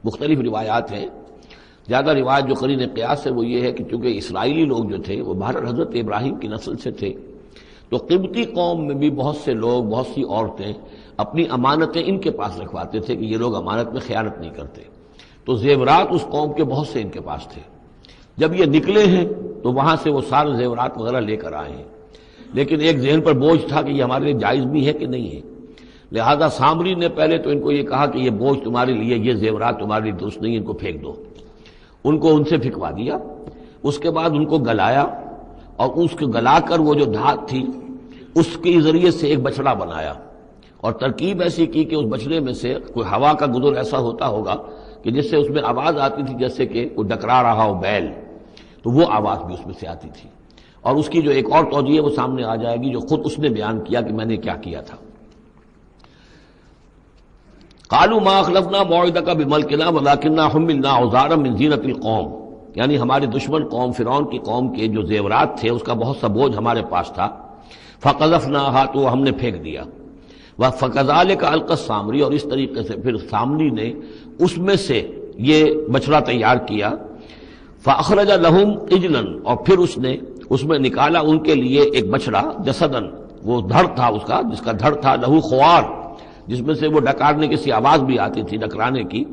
مختلف روایات ہیں، زیادہ روایت جو قرین قیاس ہے وہ یہ ہے کہ چونکہ اسرائیلی لوگ جو تھے وہ بہرحال حضرت ابراہیم کی نسل سے تھے، تو قبطی قوم میں بھی بہت سے لوگ، بہت سی عورتیں اپنی امانتیں ان کے پاس رکھواتے تھے کہ یہ لوگ امانت میں خیانت نہیں کرتے. تو زیورات اس قوم کے بہت سے ان کے پاس تھے. جب یہ نکلے ہیں تو وہاں سے وہ سارے زیورات وغیرہ لے کر آئے ہیں، لیکن ایک ذہن پر بوجھ تھا کہ یہ ہمارے لیے جائز بھی ہے کہ نہیں ہے، لہذا سامری نے پہلے تو ان کو یہ کہا کہ یہ بوجھ تمہارے لیے، یہ زیورات تمہارے لیے درست نہیں، ان کو پھینک دو، ان کو ان سے پھینکوا دیا۔ اس کے بعد ان کو گلایا، اور اس کو گلا کر وہ جو دھات تھی اس کے ذریعے سے ایک بچڑا بنایا، اور ترکیب ایسی کی کہ اس بچڑے میں سے کوئی ہوا کا گزر ایسا ہوتا ہوگا کہ جس سے اس میں آواز آتی تھی جیسے کہ کوئی ڈکرا رہا ہو بیل، تو وہ آواز بھی اس میں سے آتی تھی۔ اور اس کی جو ایک اور توجیہ وہ سامنے آ جائے گی جو خود اس نے بیان کیا کہ میں نے کیا کیا تھا۔ قالوا ما اخلفنا موعدك بملكنا ولكننا حملنا اوزارا من زینۃ القوم، یعنی ہمارے دشمن قوم فرعون کی قوم کے جو زیورات تھے اس کا بہت سا بوجھ ہمارے پاس تھا، فقذفناها، تو ہم نے پھینک دیا، فكذلك القى السامری، اور اس طریقے سے پھر سامری نے اس میں سے یہ بچڑا تیار کیا، فاخرج لهم عجلا، اور پھر اس نے اس میں نکالا ان کے لیے ایک بچڑا، جسدن، وہ دھڑ تھا اس کا، جس کا دھڑ تھا، لہو خوار، جس میں سے وہ ڈکارنے کی سی آواز بھی آتی تھی، ڈکرانے کی،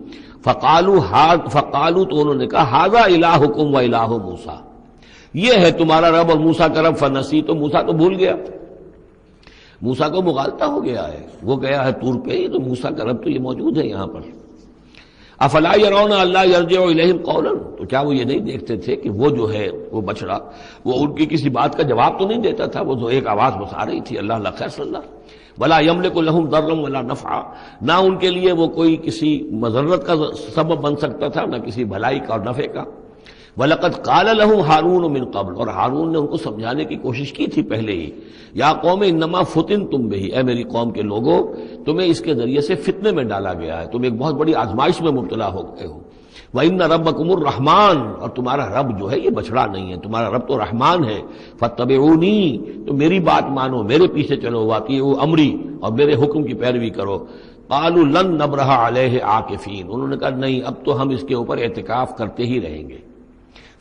فقالوا، تو انہوں نے کہا ھذا الہکم و الہ موسیٰ، یہ ہے تمہارا رب اور موسیٰ کا رب، فنسی، تو موسیٰ تو بھول گیا، موسیٰ کو مغالطہ ہو گیا ہے، وہ گیا ہے طور پہ، تو موسیٰ کا رب تو یہ موجود ہے یہاں پر۔ افلا یرون الا یرجع الیہم قولا، تو کیا وہ یہ نہیں دیکھتے تھے کہ وہ جو ہے وہ بچڑا وہ ان کی کسی بات کا جواب تو نہیں دیتا تھا، وہ تو ایک آواز بس آ رہی تھی، اللہ لا خیر صلی اللہ، ولا یملک لهم ضرا ولا نفعا، نہ ان کے لیے وہ کوئی کسی مضرت کا سبب بن سکتا تھا، نہ کسی بھلائی کا اور نفع کا۔ وَلَقَدْ قَالَ لَهُ هَارُونُ مِنْ قَبْلُ، اور ہارون نے ان کو سمجھانے کی کوشش کی تھی پہلے ہی، یا قوم انما فتنتم بہ، اے میری قوم کے لوگوں تمہیں اس کے ذریعے سے فتنے میں ڈالا گیا ہے، تم ایک بہت بڑی آزمائش میں مبتلا ہو گئے ہو۔ وَإِنَّ رَبَّكُمُ الرَّحْمَٰنُ، اور تمہارا رب جو ہے یہ بچڑا نہیں ہے، تمہارا رب تو رحمان ہے، فَاتَّبِعُونِی، تو میری بات مانو، میرے پیچھے چلو، وَأَطِیعُوا أَمْرِی، اور میرے حکم کی پیروی کرو۔ قَالُوا لَن نَّبْرَحَ عَلَیْهِ عَاکِفِینَ، انہوں نے کہا نہیں، اب تو ہم اس کے اوپر اعتکاف کرتے ہی رہیں گے۔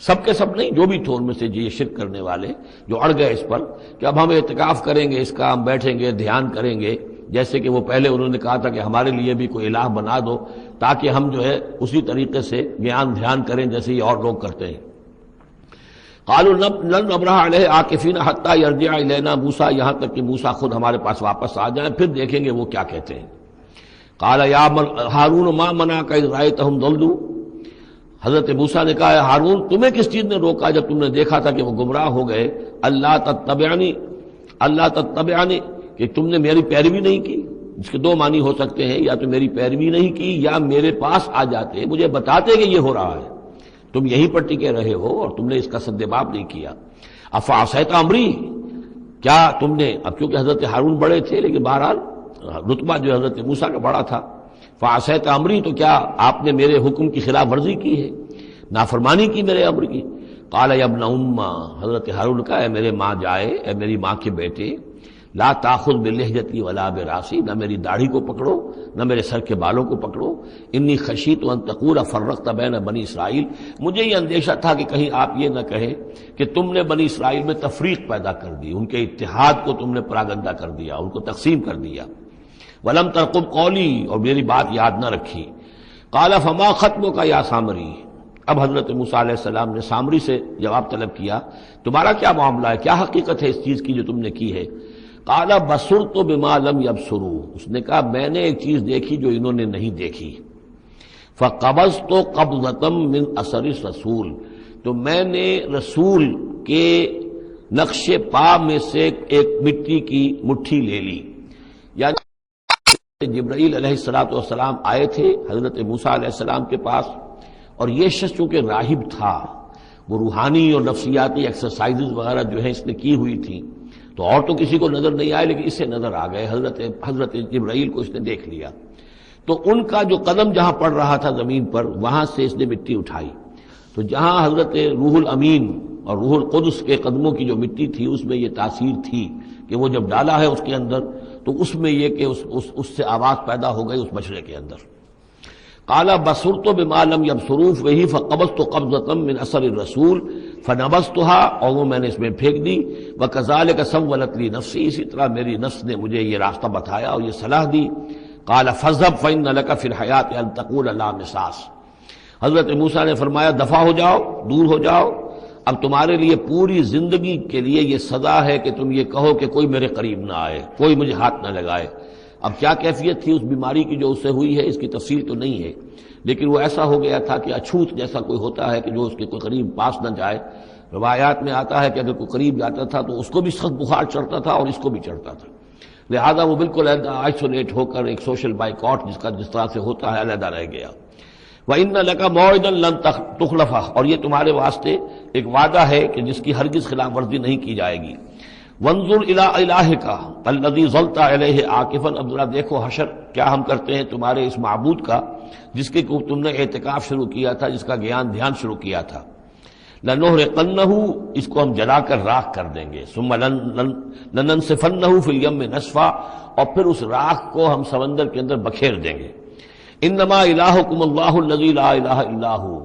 سب کے سب نہیں، جو بھی تھے ان میں سے یہ شرک کرنے والے جو اڑ گئے اس پر کہ اب ہم اعتکاف کریں گے، اس کا ہم بیٹھیں گے، دھیان کریں گے، جیسے کہ وہ پہلے انہوں نے کہا تھا کہ ہمارے لیے بھی کوئی الہ بنا دو تاکہ ہم جو ہے اسی طریقے سے قیام دھیان کریں جیسے یہ اور لوگ کرتے ہیں۔ قالوا لن نبرح علیہ عاکفین حتی یرجع الینا موسیٰ، یہاں تک کہ موسیٰ خود ہمارے پاس واپس آ جائیں، پھر دیکھیں گے وہ کیا کہتے ہیں۔ قال یا ہارون ما منعک اذ رأیتہم ضلوا، حضرت موسیٰ نے کہا ہارون تمہیں کس چیز نے روکا جب تم نے دیکھا تھا کہ وہ گمراہ ہو گئے، اللہ تتبعنی، کہ تم نے میری پیروی نہیں کی، جس کے دو معنی ہو سکتے ہیں، یا تو میری پیروی نہیں کی یا میرے پاس آ جاتے مجھے بتاتے کہ یہ ہو رہا ہے، تم یہیں پر ٹکے رہے ہو اور تم نے اس کا سدباب نہیں کیا۔ افعصیت امری، کیا تم نے، اب کیونکہ حضرت ہارون بڑے تھے لیکن بہرحال رتبہ جو حضرت موسیٰ کا بڑا تھا، فعصیت امری، تو کیا آپ نے میرے حکم کی خلاف ورزی کی ہے، نافرمانی کی میرے امر کی۔ قال یا ابن ام، حضرت ہارون کا، اے میرے ماں جائے، اے میری ماں کے بیٹے، لا تاخذ بلحیتی ولا براسی، نہ میری داڑھی کو پکڑو نہ میرے سر کے بالوں کو پکڑو، انی خشیت ان تقول فرقت بین بنی اسرائیل، مجھے یہ اندیشہ تھا کہ کہیں آپ یہ نہ کہیں کہ تم نے بنی اسرائیل میں تفریق پیدا کر دی، ان کے اتحاد کو تم نے پراگندہ کر دیا، ان کو تقسیم کر دیا۔ ولم ترقب قولی، اور میری بات یاد نہ رکھی۔ قال فما خطبک یا سامری، اب حضرت موسیٰ علیہ السلام نے سامری سے جواب طلب کیا، تمہارا کیا معاملہ ہے، کیا حقیقت ہے اس چیز کی جو تم نے کی ہے۔ قال بصرت بما لم یبصروا، اس نے کہا میں نے ایک چیز دیکھی جو انہوں نے نہیں دیکھی۔ فقبضت قبضۃ من اثر الرسول، تو میں نے رسول کے نقش پا میں سے ایک مٹی کی مٹھی لے لی، یعنی جبرائیل علیہ السلام آئے تھے حضرت موسیٰ علیہ السلام کے پاس، اور یہ شخص چونکہ راہب تھا، وہ روحانی اور نفسیاتی ایکسرسائزز وغیرہ جو ہیں اس نے کی ہوئی تھی، تو اور تو کسی کو نظر نہیں آئے لیکن اسے نظر آ گئے، حضرت جبرائیل کو اس نے دیکھ لیا، تو ان کا جو قدم جہاں پڑ رہا تھا زمین پر وہاں سے اس نے مٹی اٹھائی، تو جہاں حضرت روح الامین اور روح القدس کے قدموں کی جو مٹی تھی اس میں یہ تاثیر تھی کہ وہ جب ڈالا ہے اس کے اندر تو اس میں یہ کہ اس سے آواز پیدا ہو گئی اس بچڑے کے اندر۔ قال بصرت بما لم يبصروا به فقبضت قبضة من اثر الرسول فنبذتها، اور وہ میں نے اس میں پھینک دی، وكذلك سولت لي نفسي، اسی طرح میری نفس نے مجھے یہ راستہ بتایا اور یہ صلاح دی۔ قال فاذهب فإن لك في الحياة أن تقول لا مساس، حضرت موسیٰ نے فرمایا دفع ہو جاؤ، دور ہو جاؤ، اب تمہارے لیے پوری زندگی کے لیے یہ سزا ہے کہ تم یہ کہو کہ کوئی میرے قریب نہ آئے، کوئی مجھے ہاتھ نہ لگائے۔ اب کیا کیفیت تھی اس بیماری کی جو اس سے ہوئی ہے، اس کی تفصیل تو نہیں ہے، لیکن وہ ایسا ہو گیا تھا کہ اچھوت جیسا کوئی ہوتا ہے کہ جو اس کے کوئی قریب پاس نہ جائے۔ روایات میں آتا ہے کہ اگر کوئی قریب جاتا تھا تو اس کو بھی سخت بخار چڑھتا تھا اور اس کو بھی چڑھتا تھا، لہذا وہ بالکل آئسولیٹ ہو کر ایک سوشل بائیکاٹ جس طرح سے ہوتا ہے علیحدہ رہ گیا۔ وَإِنَّ لَكَ مَوْعِدًا لَن تُخْلَفَهُ، اور یہ تمہارے واسطے ایک وعدہ ہے کہ جس کی ہرگز خلاف ورزی نہیں کی جائے گی۔ وَانظُرْ إِلَىٰ إِلَٰهِكَ الَّذِي ظَلْتَ عَلَيْهِ عَاكِفًا، اب ذرا دیکھو حشر کیا ہم کرتے ہیں تمہارے اس معبود کا جس کے تم نے اعتکاف شروع کیا تھا، جس کا دھیان شروع کیا تھا۔ لَنُحْرِقَنَّهُ، اس کو ہم جلا کر راکھ کر دیں گے، ثُمَّ لَنَنسِفَنَّهُ فِي الْيَمِّ نَسْفًا، اور پھر اس راکھ کو ہم سمندر کے اندر بکھیر دیں گے۔ انما الہکم اللہ الذی لا الہ الا ہو،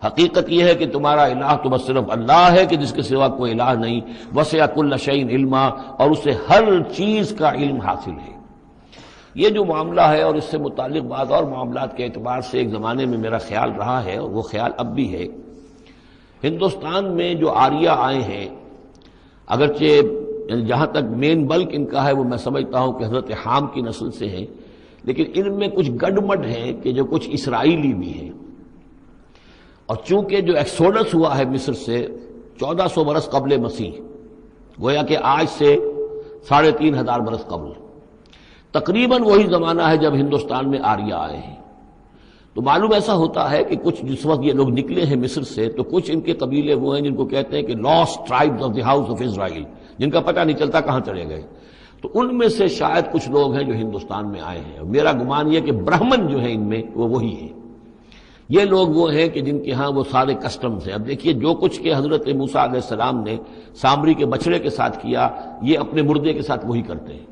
حقیقت یہ ہے کہ تمہارا الہ تو بس صرف اللہ ہے کہ جس کے سوا کوئی الہ نہیں۔ وسع کل شیء علما، اور اسے ہر چیز کا علم حاصل ہے۔ یہ جو معاملہ ہے اور اس سے متعلق بعض اور معاملات کے اعتبار سے ایک زمانے میں میرا خیال رہا ہے اور وہ خیال اب بھی ہے، ہندوستان میں جو آریہ آئے ہیں، اگرچہ جہاں تک مین بلک ان کا ہے وہ میں سمجھتا ہوں کہ حضرت حام کی نسل سے ہیں، لیکن ان میں کچھ گڈمڈ ہیں کہ جو کچھ اسرائیلی بھی ہیں، اور چونکہ جو ایکسوڈس ہوا ہے مصر سے 1400 برس قبل مسیح، گویا کہ آج سے 3500 برس قبل، تقریباً وہی زمانہ ہے جب ہندوستان میں آریہ آئے ہیں۔ تو معلوم ایسا ہوتا ہے کہ کچھ جس وقت یہ لوگ نکلے ہیں مصر سے تو کچھ ان کے قبیلے وہ ہیں جن کو کہتے ہیں کہ last tribes of the house of Israel, جن کا پتہ نہیں چلتا کہاں چلے گئے۔ تو ان میں سے شاید کچھ لوگ ہیں جو ہندوستان میں آئے ہیں، میرا گمان یہ کہ برہمن جو ہیں ان میں وہ وہی ہیں۔ یہ لوگ وہ ہیں کہ جن کے ہاں وہ سارے کسٹمز ہیں۔ اب دیکھیے جو کچھ کہ حضرت موسیٰ علیہ السلام نے سامری کے بچڑے کے ساتھ کیا، یہ اپنے مردے کے ساتھ وہی کرتے ہیں۔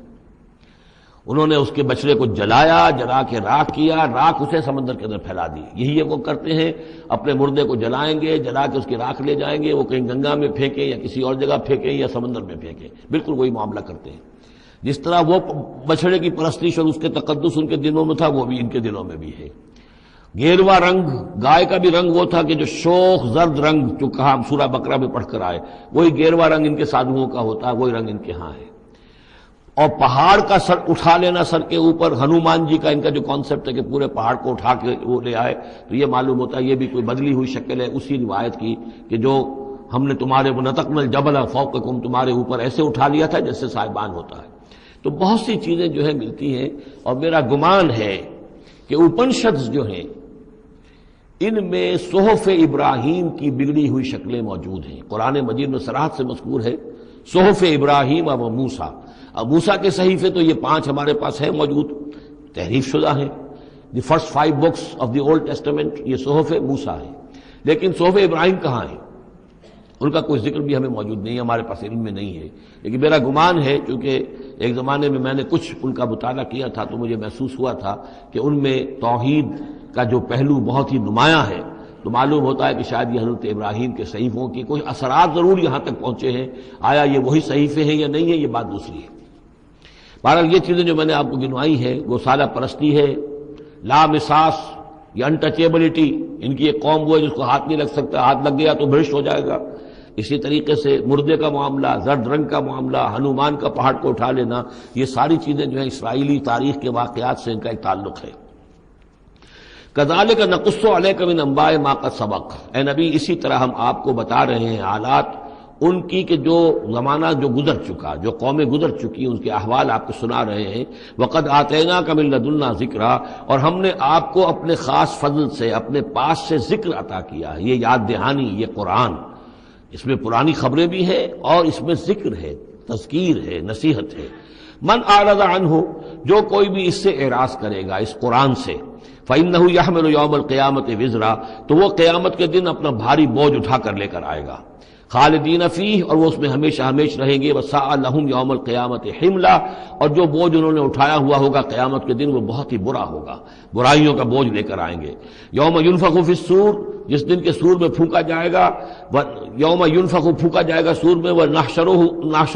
انہوں نے اس کے بچڑے کو جلایا، جلا کے راکھ کیا، راکھ اسے سمندر کے اندر پھیلا دی۔ یہی وہ کرتے ہیں، اپنے مردے کو جلائیں گے، جلا کے اس کی راکھ لے جائیں گے، وہ کہیں گنگا میں پھینکیں یا کسی اور جگہ پھینکیں یا سمندر میں پھینکیں، بالکل وہی معاملہ کرتے ہیں۔ جس طرح وہ بچڑے کی پرستش اور اس کے تقدس ان کے دلوں میں تھا، وہ بھی ان کے دلوں میں بھی ہے۔ گیروا رنگ، گائے کا بھی رنگ وہ تھا کہ جو شوخ زرد رنگ جو کہا ہم سورہ بقرہ میں پڑھ کر آئے، وہی گیروا رنگ ان کے سادھوؤں کا ہوتا ہے، وہی رنگ ان کے ہاں ہے۔ اور پہاڑ کا سر اٹھا لینا سر کے اوپر، ہنومان جی کا ان کا جو کانسیپٹ ہے کہ پورے پہاڑ کو اٹھا کے وہ لے آئے، تو یہ معلوم ہوتا ہے یہ بھی کوئی بدلی ہوئی شکل ہے اسی روایت کی کہ جو ہم نے تمہارے ونطقنا الجبل فوقکم، تمہارے اوپر ایسے اٹھا لیا تھا جیسے صاحبان ہوتا ہے۔ تو بہت سی چیزیں جو ہے ملتی ہیں، اور میرا گمان ہے کہ اپنشدز جو ہیں ان میں صحف ابراہیم کی بگڑی ہوئی شکلیں موجود ہیں۔ قرآن مجید میں صراحت سے مذکور ہے صحف ابراہیم و موسیٰ۔ اب موسیٰ کے صحیفے تو یہ 5 ہمارے پاس ہیں موجود، تحریف شدہ ہیں، the first 5 books of the old testament, یہ صحف موسیٰ ہے، لیکن صحف ابراہیم کہاں ہے؟ ان کا کوئی ذکر بھی ہمیں موجود نہیں ہے، ہمارے پاس علم میں نہیں ہے۔ لیکن میرا گمان ہے، چونکہ ایک زمانے میں میں نے کچھ ان کا مطالعہ کیا تھا تو مجھے محسوس ہوا تھا کہ ان میں توحید کا جو پہلو بہت ہی نمایاں ہے، تو معلوم ہوتا ہے کہ شاید یہ حضرت ابراہیم کے صحیفوں کی کچھ اثرات ضرور یہاں تک پہنچے ہیں۔ آیا یہ وہی صحیفے ہیں یا نہیں ہے، یہ بات دوسری ہے۔ بہرحال یہ چیزیں جو میں نے آپ کو گنوائی ہیں، گوسالہ پرستی ہے، لامساس یا انٹچیبلٹی، ان کی ایک قوم وہ ہے جس کو ہاتھ نہیں لگ سکتا، ہاتھ لگ گیا تو بھرشٹ ہو جائے گا۔ اسی طریقے سے مردے کا معاملہ، زرد رنگ کا معاملہ، ہنومان کا پہاڑ کو اٹھا لینا، یہ ساری چیزیں جو ہیں اسرائیلی تاریخ کے واقعات سے ان کا ایک تعلق ہے۔ کذالک نقص علیک من انباء ما قد سبق، اے نبی اسی طرح ہم آپ کو بتا رہے ہیں حالات ان کی کہ جو زمانہ جو گزر چکا، جو قومیں گزر چکی، ان کے احوال آپ کو سنا رہے ہیں۔ وقد آتیناک من لدنا ذکرا، اور ہم نے آپ کو اپنے خاص فضل سے، اپنے پاس سے ذکر عطا کیا ہے، یہ یاد دہانی، یہ قرآن، اس میں پرانی خبریں بھی ہیں اور اس میں ذکر ہے، تذکیر ہے، نصیحت ہے۔ من اعرض عنہ، جو کوئی بھی اس سے اعراض کرے گا، اس قرآن سے، فإنہ یحمل یوم القیامت وزرا، تو وہ قیامت کے دن اپنا بھاری بوجھ اٹھا کر لے کر آئے گا۔ خالدین فیہ، اور وہ اس میں ہمیشہ ہمیش رہیں گے۔ وساء لہم یوم القیامت حملا، اور جو بوجھ انہوں نے اٹھایا ہوا ہوگا قیامت کے دن وہ بہت ہی برا ہوگا، برائیوں کا بوجھ لے کر آئیں گے۔ یوم ینفخ فی الصور، جس دن کے سور میں پھونکا جائے گا، یوم ینفخ پھونکا جائے گا سور میں، ونحشر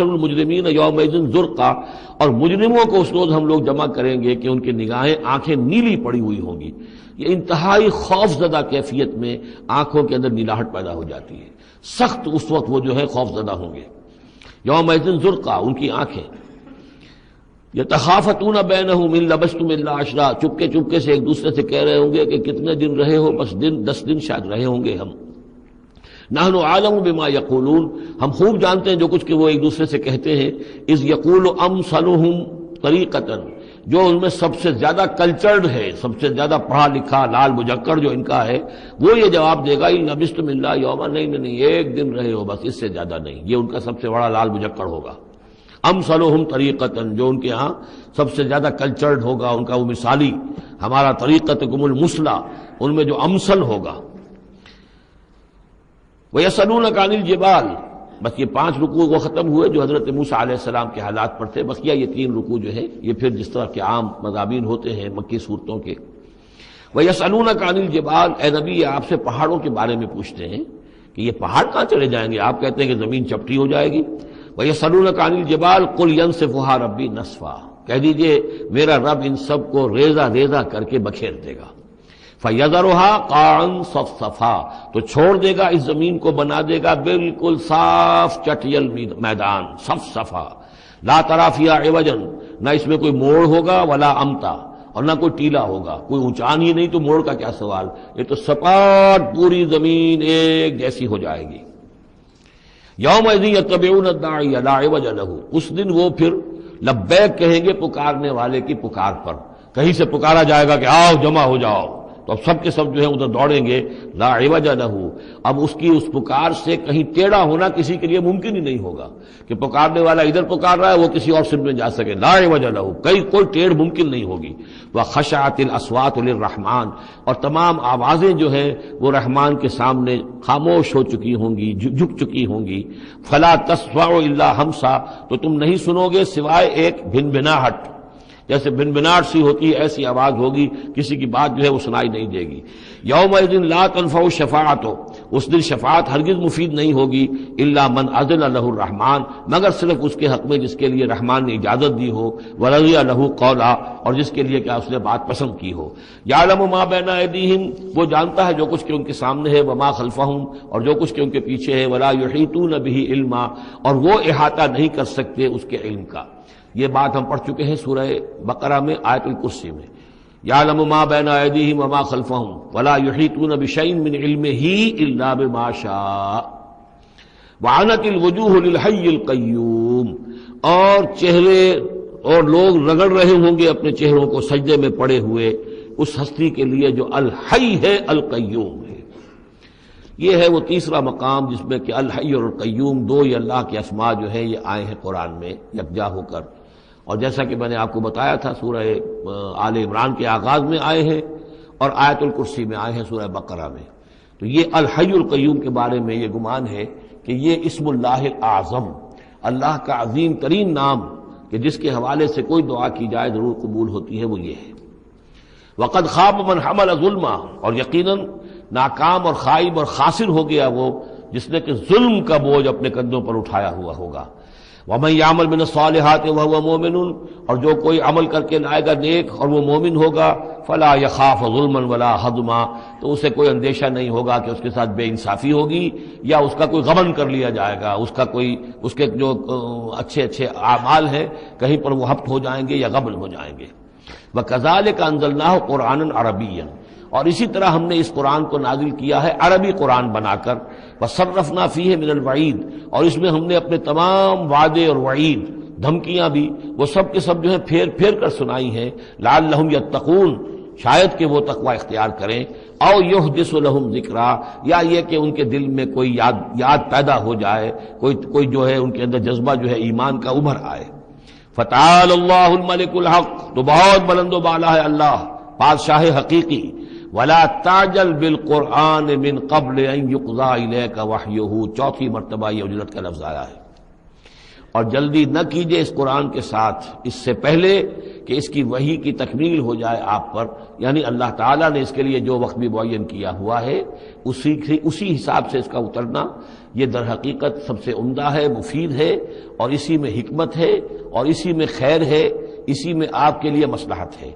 المجرمین یومئذ زرقا، اور مجرموں کو اس روز ہم لوگ جمع کریں گے کہ ان کی نگاہیں آنکھیں نیلی پڑی ہوئی ہوں گی۔ یہ انتہائی خوف زدہ کیفیت میں آنکھوں کے اندر نیلاہٹ پیدا ہو جاتی ہے، سخت اس وقت وہ جو ہے خوف زدہ ہوں گے۔ یومئذ زرقا، ان کی آنکھیں، یتخافتون بینہم ان لبثتم الا عشرا، چپکے چپکے سے ایک دوسرے سے کہہ رہے ہوں گے کہ کتنے دن رہے ہو، بس 10 دن شاید رہے ہوں گے ہم۔ نحن عالم بما یقولون، ہم خوب جانتے ہیں جو کچھ کہ وہ ایک دوسرے سے کہتے ہیں۔ اذ یقول امثلہم طریقۃ، جو ان میں سب سے زیادہ کلچرڈ ہے، سب سے زیادہ پڑھا لکھا لال مجکڑ جو ان کا ہے، وہ یہ جواب دے گا ان لبثتم الا یوما، نہیں ایک دن رہے ہو بس، اس سے زیادہ نہیں۔ یہ ان کا سب سے بڑا لال مجکڑ ہوگا۔ امثلہم طریقۃ، جو ان کے ہاں سب سے زیادہ کلچرڈ ہوگا، ان کا وہ مثالی، ہمارا طریقتکم المثلی، ان میں جو امثل ہوگا۔ وَيَسْأَلُونَكَ عَنِ الْجِبَالِ، بس یہ 5 رکوع وہ ختم ہوئے جو حضرت موسیٰ علیہ السلام کے حالات پر تھے۔ بقیہ یہ 3 رکوع جو ہے یہ پھر جس طرح کے عام مضامین ہوتے ہیں مکی صورتوں کے۔ وَيَسْأَلُونَكَ عَنِ الْجِبَالِ، اے نبی یہ آپ سے پہاڑوں کے بارے میں پوچھتے ہیں کہ یہ پہاڑ کہاں چلے جائیں گے، آپ کہتے ہیں کہ زمین چپٹی ہو جائے گی۔ وَيَسْأَلُونَكَ عَنِ الْجِبَالِ قُلْ يَنسِفُهَا رَبِّي نَسْفًا، کہہ دیجئے میرا رب ان سب کو ریزہ ریزہ کر کے بکھیر دے گا۔ فَيَذَرُهَا قَاعًا صَفْصَفًا، تو چھوڑ دے گا اس زمین کو، بنا دے گا بالکل صاف چٹیل میدان، صفصفا، لا ترى فيها عوجا، نہ اس میں کوئی موڑ ہوگا، ولا امتا، اور نہ کوئی ٹیلا ہوگا، کوئی اونچان ہی نہیں تو موڑ کا کیا سوال، یہ تو سپاٹ پوری زمین ایک جیسی ہو جائے گی۔ یومئذ یتبعون الداعی لا عوج له، اس دن وہ پھر لبیک کہیں گے پکارنے والے کی پکار پر، کہیں سے پکارا جائے گا کہ آؤ جمع ہو جاؤ، تو اب سب کے سب جو ہے ادھر دوڑیں گے۔ لا عوج له، اب اس کی اس پکار سے کہیں ٹیڑھا ہونا کسی کے لیے ممکن ہی نہیں ہوگا کہ پکارنے والا ادھر پکار رہا ہے وہ کسی اور سمت میں جا سکے۔ لا عوج له، کوئی ٹیڑھ ممکن نہیں ہوگی۔ وخشعت الاصوات للرحمن، اور تمام آوازیں جو ہیں وہ رحمان کے سامنے خاموش ہو چکی ہوں گی، جھک چکی ہوں گی۔ فلا تسمع الا همسا، تو تم نہیں سنو گے سوائے ایک بھنبھناہٹ، جیسے بھنبھناہٹ سی ہوتی ہے ایسی آواز ہوگی، کسی کی بات جو ہے وہ سنائی نہیں دے گی۔ یومئذ لا تنفع الشفاعۃ، اس دن شفاعت ہرگز مفید نہیں ہوگی، الا من اذن له الرحمن، مگر صرف اس کے حق میں جس کے لیے رحمان نے اجازت دی ہو، ورضی له قولا، اور جس کے لیے کہ اس نے بات پسند کی ہو۔ یعلم ما بین ایدیہم، وہ جانتا ہے جو کچھ کہ ان کے سامنے ہے، وما خلفہم، اور جو کچھ کہ ان کے پیچھے ہے، ولا یحیطون به علما، اور وہ احاطہ نہیں کر سکتے اس کے علم کا۔ یہ بات ہم پڑھ چکے ہیں سورہ بقرہ میں، آیت الکرسی میں۔ یعلم ما بین ایدیہم وما خلفہم ولا یحیطون بشیء من علمہ الا بما شاء وعنت الوجوہ للحی القیوم، اور چہرے اور لوگ رگڑ رہے ہوں گے اپنے چہروں کو سجدے میں پڑے ہوئے اس ہستی کے لیے جو الحی ہے، القیوم ہے۔ یہ ہے وہ تیسرا مقام جس میں کہ الحی اور القیوم دو یہ اللہ کے اسماء جو ہیں یہ آئے ہیں قرآن میں یکجا ہو کر، اور جیسا کہ میں نے آپ کو بتایا تھا سورہ آل عمران کے آغاز میں آئے ہیں اور آیت الکرسی میں آئے ہیں سورہ بقرہ میں۔ تو یہ الحی القیوم کے بارے میں یہ گمان ہے کہ یہ اسم اللہ الاعظم، اللہ کا عظیم ترین نام کہ جس کے حوالے سے کوئی دعا کی جائے ضرور قبول ہوتی ہے، وہ یہ ہے۔ وقد خاب من حمل ظلما، اور یقیناً ناکام اور خائب اور خاسر ہو گیا وہ جس نے کہ ظلم کا بوجھ اپنے کندھوں پر اٹھایا ہوا ہوگا۔ وَمَن يَعْمَلْ مِنَ الصَّالِحَاتِ وَهُوَ مُؤْمِنٌ، اور جو کوئی عمل کر کے لائے گا نیک اور وہ مومن ہوگا، فَلَا يَخَافُ ظُلْمًا وَلَا هَضْمًا، تو اسے کوئی اندیشہ نہیں ہوگا کہ اس کے ساتھ بے انصافی ہوگی یا اس کا کوئی غبن کر لیا جائے گا، اس کے جو اچھے اعمال ہیں کہیں پر وہ ہفت ہو جائیں گے یا غبن ہو جائیں گے۔ وَكَذَلِكَ أَنزَلْنَاهُ قُرْآنًا عَرَبِيًّا، اور اسی طرح ہم نے اس قرآن کو نازل کیا ہے عربی قرآن بنا کر۔ وَصَرَّفْنَا فِيهِ مِنَ الْوَعِيدِ، اور اس میں ہم نے اپنے تمام وعدے اور وعید، دھمکیاں بھی، وہ سب کے سب جو ہیں پھیر پھیر کر سنائی ہیں، لعلہم یتقون، شاید کہ وہ تقوی اختیار کریں، او یحدث لہم ذکرا، یا یہ کہ ان کے دل میں کوئی یاد پیدا ہو جائے، کوئی جو ہے ان کے اندر جذبہ جو ہے ایمان کا ابھر آئے۔ فتعال اللہ الملک الحق، تو بہت بلند و بالا ہے اللہ بادشاہ حقیقی۔ ولا تعجل بالقرآن من قبل ان يقضى إليك وحيه، چوتھی مرتبہ یہ اجلت کا لفظ آیا ہے۔ اور جلدی نہ کیجئے اس قرآن کے ساتھ اس سے پہلے کہ اس کی وحی کی تکمیل ہو جائے آپ پر، یعنی اللہ تعالیٰ نے اس کے لیے جو وقت بھی معین کیا ہوا ہے اسی حساب سے اس کا اترنا یہ در حقیقت سب سے عمدہ ہے، مفید ہے، اور اسی میں حکمت ہے اور اسی میں خیر ہے اسی میں آپ کے لیے مصلحت ہے،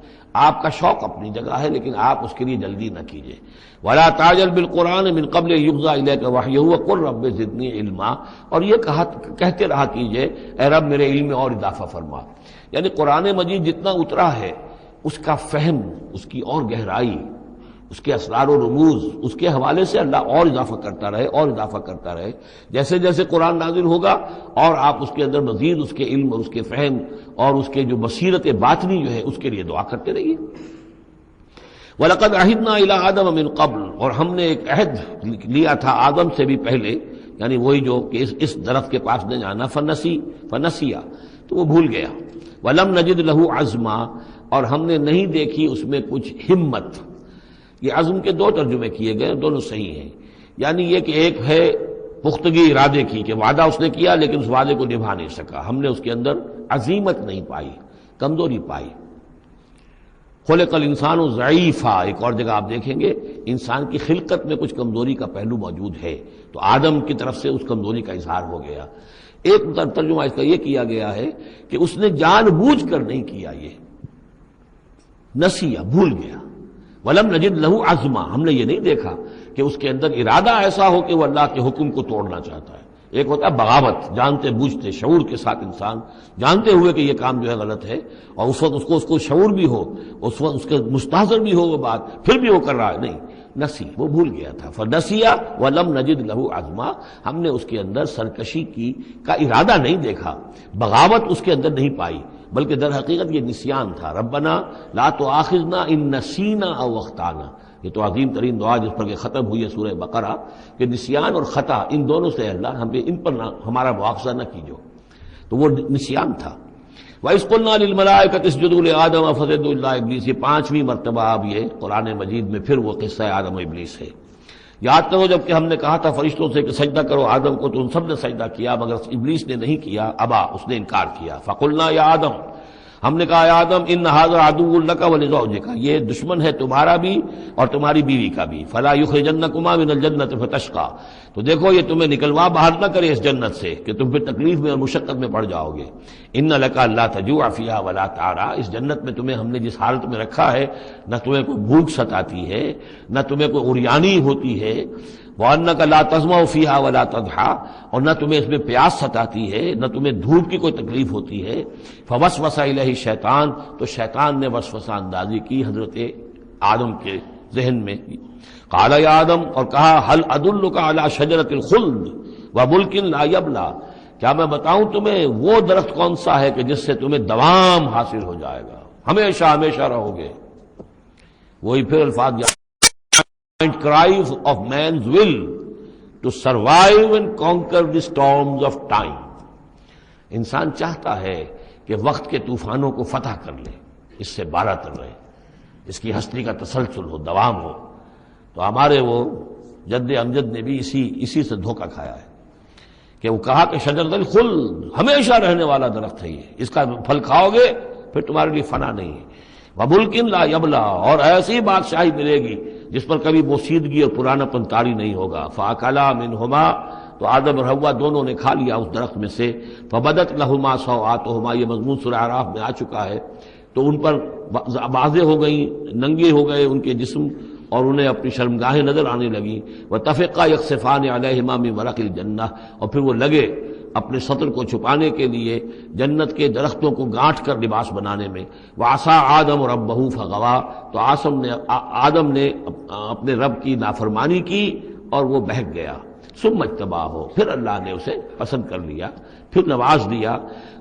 آپ کا شوق اپنی جگہ ہے لیکن آپ اس کے لیے جلدی نہ کیجیے۔ وَلَا تَعْجَلْ بِالْقُرْآنِ مِنْ قَبْلِ أَنْ يُقْضَىٰ إِلَيْكَ وَحْيُهُ وَقُلْ رَبِّ زِدْنِي عِلْمًا، اور یہ کہتے رہا کیجیے اے رب میرے علم میں اور اضافہ فرما۔ یعنی قرآن مجید جتنا اترا ہے اس کا فہم، اس کی اور گہرائی، اس کے اسرار و رموز، اس کے حوالے سے اللہ اور اضافہ کرتا رہے اور اضافہ کرتا رہے۔ جیسے جیسے قرآن نازل ہوگا اور آپ اس کے اندر مزید اس کے علم اور اس کے فہم اور اس کے جو بصیرت باطنی جو ہے اس کے لیے دعا کرتے رہیے۔ وَلَقَدْ عَهِدْنَا إِلَىٰ آدَمَ مِنْ قَبْلُ، اور ہم نے ایک عہد لیا تھا آدم سے بھی پہلے، یعنی وہی جو کہ اس درخت کے پاس نہ جانا، فنسیا، تو وہ بھول گیا۔ وَلَمْ نَجِدْ لَهُ عَزْمًا، اور ہم نے نہیں دیکھی اس میں کچھ ہمت۔ یہ عزم کے دو ترجمے کیے گئے، دونوں صحیح ہیں، یعنی یہ کہ ایک ہے پختگی ارادے کی کہ وعدہ اس نے کیا لیکن اس وعدے کو نبھا نہیں سکا، ہم نے اس کے اندر عزیمت نہیں پائی، کمزوری پائی۔ خلق الانسان ضعیفا، ایک اور جگہ آپ دیکھیں گے انسان کی خلقت میں کچھ کمزوری کا پہلو موجود ہے، تو آدم کی طرف سے اس کمزوری کا اظہار ہو گیا۔ ایک ترجمہ اس کا یہ کیا گیا ہے کہ اس نے جان بوجھ کر نہیں کیا، یہ نسیہ، بھول گیا۔ وَلَمْ نَجِدْ لَهُ عَزْمًا، ہم نے یہ نہیں دیکھا کہ اس کے اندر ارادہ ایسا ہو کہ وہ اللہ کے حکم کو توڑنا چاہتا ہے۔ ایک ہوتا ہے بغاوت، جانتے بوجھتے شعور کے ساتھ انسان جانتے ہوئے کہ یہ کام جو ہے غلط ہے، اور اس وقت اس کو شعور بھی ہو، اس وقت اس کے مستحضر بھی ہو وہ بات، پھر بھی وہ کر رہا ہے، نہیں، نسی، وہ بھول گیا تھا۔ فنسیا وَلَمْ نَجِدْ لَهُ عَزْمًا، ہم نے اس کے اندر سرکشی کا ارادہ نہیں دیکھا، بغاوت اس کے اندر نہیں پائی، بلکہ در حقیقت یہ نسیان تھا۔ ربنا لا تؤاخذنا ان نسینا او اخطانا، یہ تو عظیم ترین دعا جس پر کہ ختم ہوئی ہے سورہ بقرہ، کہ نسیان اور خطا ان دونوں سے اللہ ان پر ہمارا مواخذہ نہ کیجو، تو وہ نسیان تھا۔ وَإِذْ قُلْنَا لِلْمَلَائِكَةِ اسْجُدُوا لِآدَمَ فَسَجَدُوا إِلَّا إِبْلِيسَ، یہ پانچویں مرتبہ اب یہ قرآن مجید میں پھر وہ قصہ آدم و ابلیس ہے۔ یاد کرو جب کہ ہم نے کہا تھا فرشتوں سے کہ سجدہ کرو آدم کو، تو ان سب نے سجدہ کیا مگر ابلیس نے نہیں کیا، ابا، اس نے انکار کیا۔ فَقُلْنَا يَا آدَمَ، ہم نے کہا آدم ان ھذا عدو لک ولزوجک، یہ دشمن ہے تمہارا بھی اور تمہاری بیوی کا بھی، فلا یخرجنکما من الجنۃ فتشقى، تو دیکھو یہ تمہیں نکلوا باہر نہ کرے اس جنت سے کہ تم پھر تکلیف میں اور مشقت میں پڑ جاؤ گے۔ ان لک الا تجوع فیھا ولا تعرى، اس جنت میں تمہیں ہم نے جس حالت میں رکھا ہے، نہ تمہیں کوئی بھوک ستاتی ہے، نہ تمہیں کوئی عریانی ہوتی ہے، وَأَنَّكَ لَا تَظْمَأُ فِيهَا وَلَا تَضْحَىٰ، اور نہ تمہیں اس میں پیاس ستاتی ہے، نہ تمہیں دھوپ کی کوئی تکلیف ہوتی ہے۔ فَوَسْوَسَ إِلَيْهِ الشَّيْطَانُ، تو شیطان نے وسوسہ اندازی کی حضرت آدم کے ذہن میں۔ قَالَ يَا آدم، اور کہا هَلْ أَدُلُّكَ عَلَىٰ شَجَرَةِ الْخُلْدِ وَمُلْكٍ لَا يَبْلَىٰ، کیا میں بتاؤں تمہیں وہ درخت کون سا ہے کہ جس سے تمہیں دوام حاصل ہو جائے گا، ہمیشہ ہمیشہ رہو گے۔ وہی پھر الفاظ cry of man's will to survive and conquer the storms of time، انسان چاہتا ہے کہ وقت کے طوفانوں کو فتح کر لے، اس سے بارہ تر رہے، اس کی ہستی کا تسلسل ہو، دوام ہو۔ تو ہمارے وہ جد امجد نے بھی اسی سے دھوکہ کھایا ہے کہ وہ کہا کہ شجرۃ الخلد، ہمیشہ رہنے والا درخت ہے یہ، اس کا پھل کھاؤ گے پھر تمہارے لیے فنا نہیں ہے۔ وَمُلْكٍ لَا يَبْلَىٰ، اور ایسی بادشاہی ملے گی جس پر کبھی بوسیدگی اور پرانا پن طاری نہیں ہوگا۔ فَأَكَلَا مِنْهُمَا، تو آدم اور حوا دونوں نے کھا لیا اس درخت میں سے۔ فَبَدَتْ لَهُمَا سَوْآتُهُمَا، یہ مضمون سورہ اعراف میں آ چکا ہے، تو ان پر واضح ہو گئیں، ننگے ہو گئے ان کے جسم اور انہیں اپنی شرمگاہیں نظر آنے لگیں۔ وَتَفِقَّا يَخْصِفَانِ عَلَيْهِمَا مِنْ وَرَقِ الْجَنَّةِ، اور پھر وہ لگے اپنے سطر کو چھپانے کے لیے جنت کے درختوں کو گانٹھ کر لباس بنانے میں۔ وَعَصَىٰ آدَمُ رَبَّهُ فَغَوَىٰ، تو آدم نے اپنے رب کی نافرمانی کی اور وہ بہک گیا۔ ثُمَّ اجْتَبَاهُ، پھر اللہ نے اسے پسند کر لیا، پھر نواز دیا۔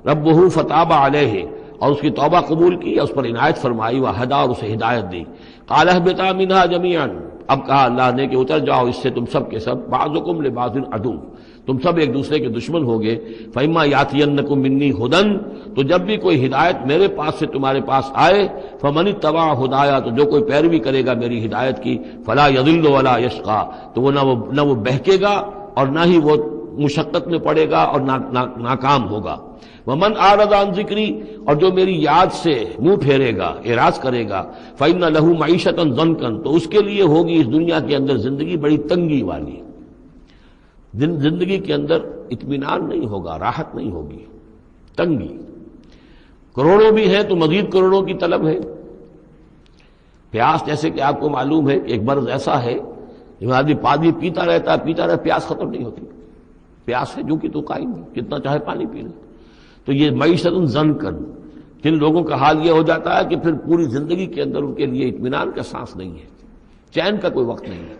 رَبُّهُ فَتَابَ عَلَيْهِ، اور اس کی توبہ قبول کی، اس پر عنایت فرمائی، وَهَدَىٰ، اور اسے ہدایت دی۔ قَالَ اهْبِطَا مِنْهَا جَمِيعًا، اب کہا اللہ نے کہ اتر جاؤ اس سے تم سب کے سب، بَعْضُكُمْ لِبَعْضٍ عَدُوٌّ، تم سب ایک دوسرے کے دشمن ہوگے۔ فَإِمَّا يَأْتِيَنَّكُم مِّنِّي هُدًى، تو جب بھی کوئی ہدایت میرے پاس سے تمہارے پاس آئے، فَمَنِ اتَّبَعَ هُدَايَا، تو جو کوئی پیروی کرے گا میری ہدایت کی، فَلَا يَضِلُّ وَلَا يَشْقَىٰ، تو وہ نہ وہ بہکے گا اور نہ ہی وہ مشقت میں پڑے گا اور ناکام ہوگا۔ وَمَنْ أَعْرَضَ عَنْ ذِكْرِي، اور جو میری یاد سے منہ پھیرے گا، اعراض کرے گا، فَإِنَّ لَهُ مَعِيشَةً ضَنْكًا، تو اس کے لیے ہوگی اس دنیا کے اندر زندگی بڑی تنگی والی، زندگی کے اندر اطمینان نہیں ہوگا، راحت نہیں ہوگی، تنگی۔ کروڑوں بھی ہیں تو مزید کروڑوں کی طلب ہے۔ پیاس جیسے کہ آپ کو معلوم ہے کہ ایک مرض ایسا ہے جو آدمی پانی پیتا رہتا ہے، پیاس ختم نہیں ہوتی، پیاس ہے جو کہ تو قائم ہے، کتنا چاہے پانی پی لے۔ تو یہ معیشت ضنکا، جن لوگوں کا حال یہ ہو جاتا ہے کہ پھر پوری زندگی کے اندر ان کے لیے اطمینان کا سانس نہیں ہے، چین کا کوئی وقت نہیں ہے۔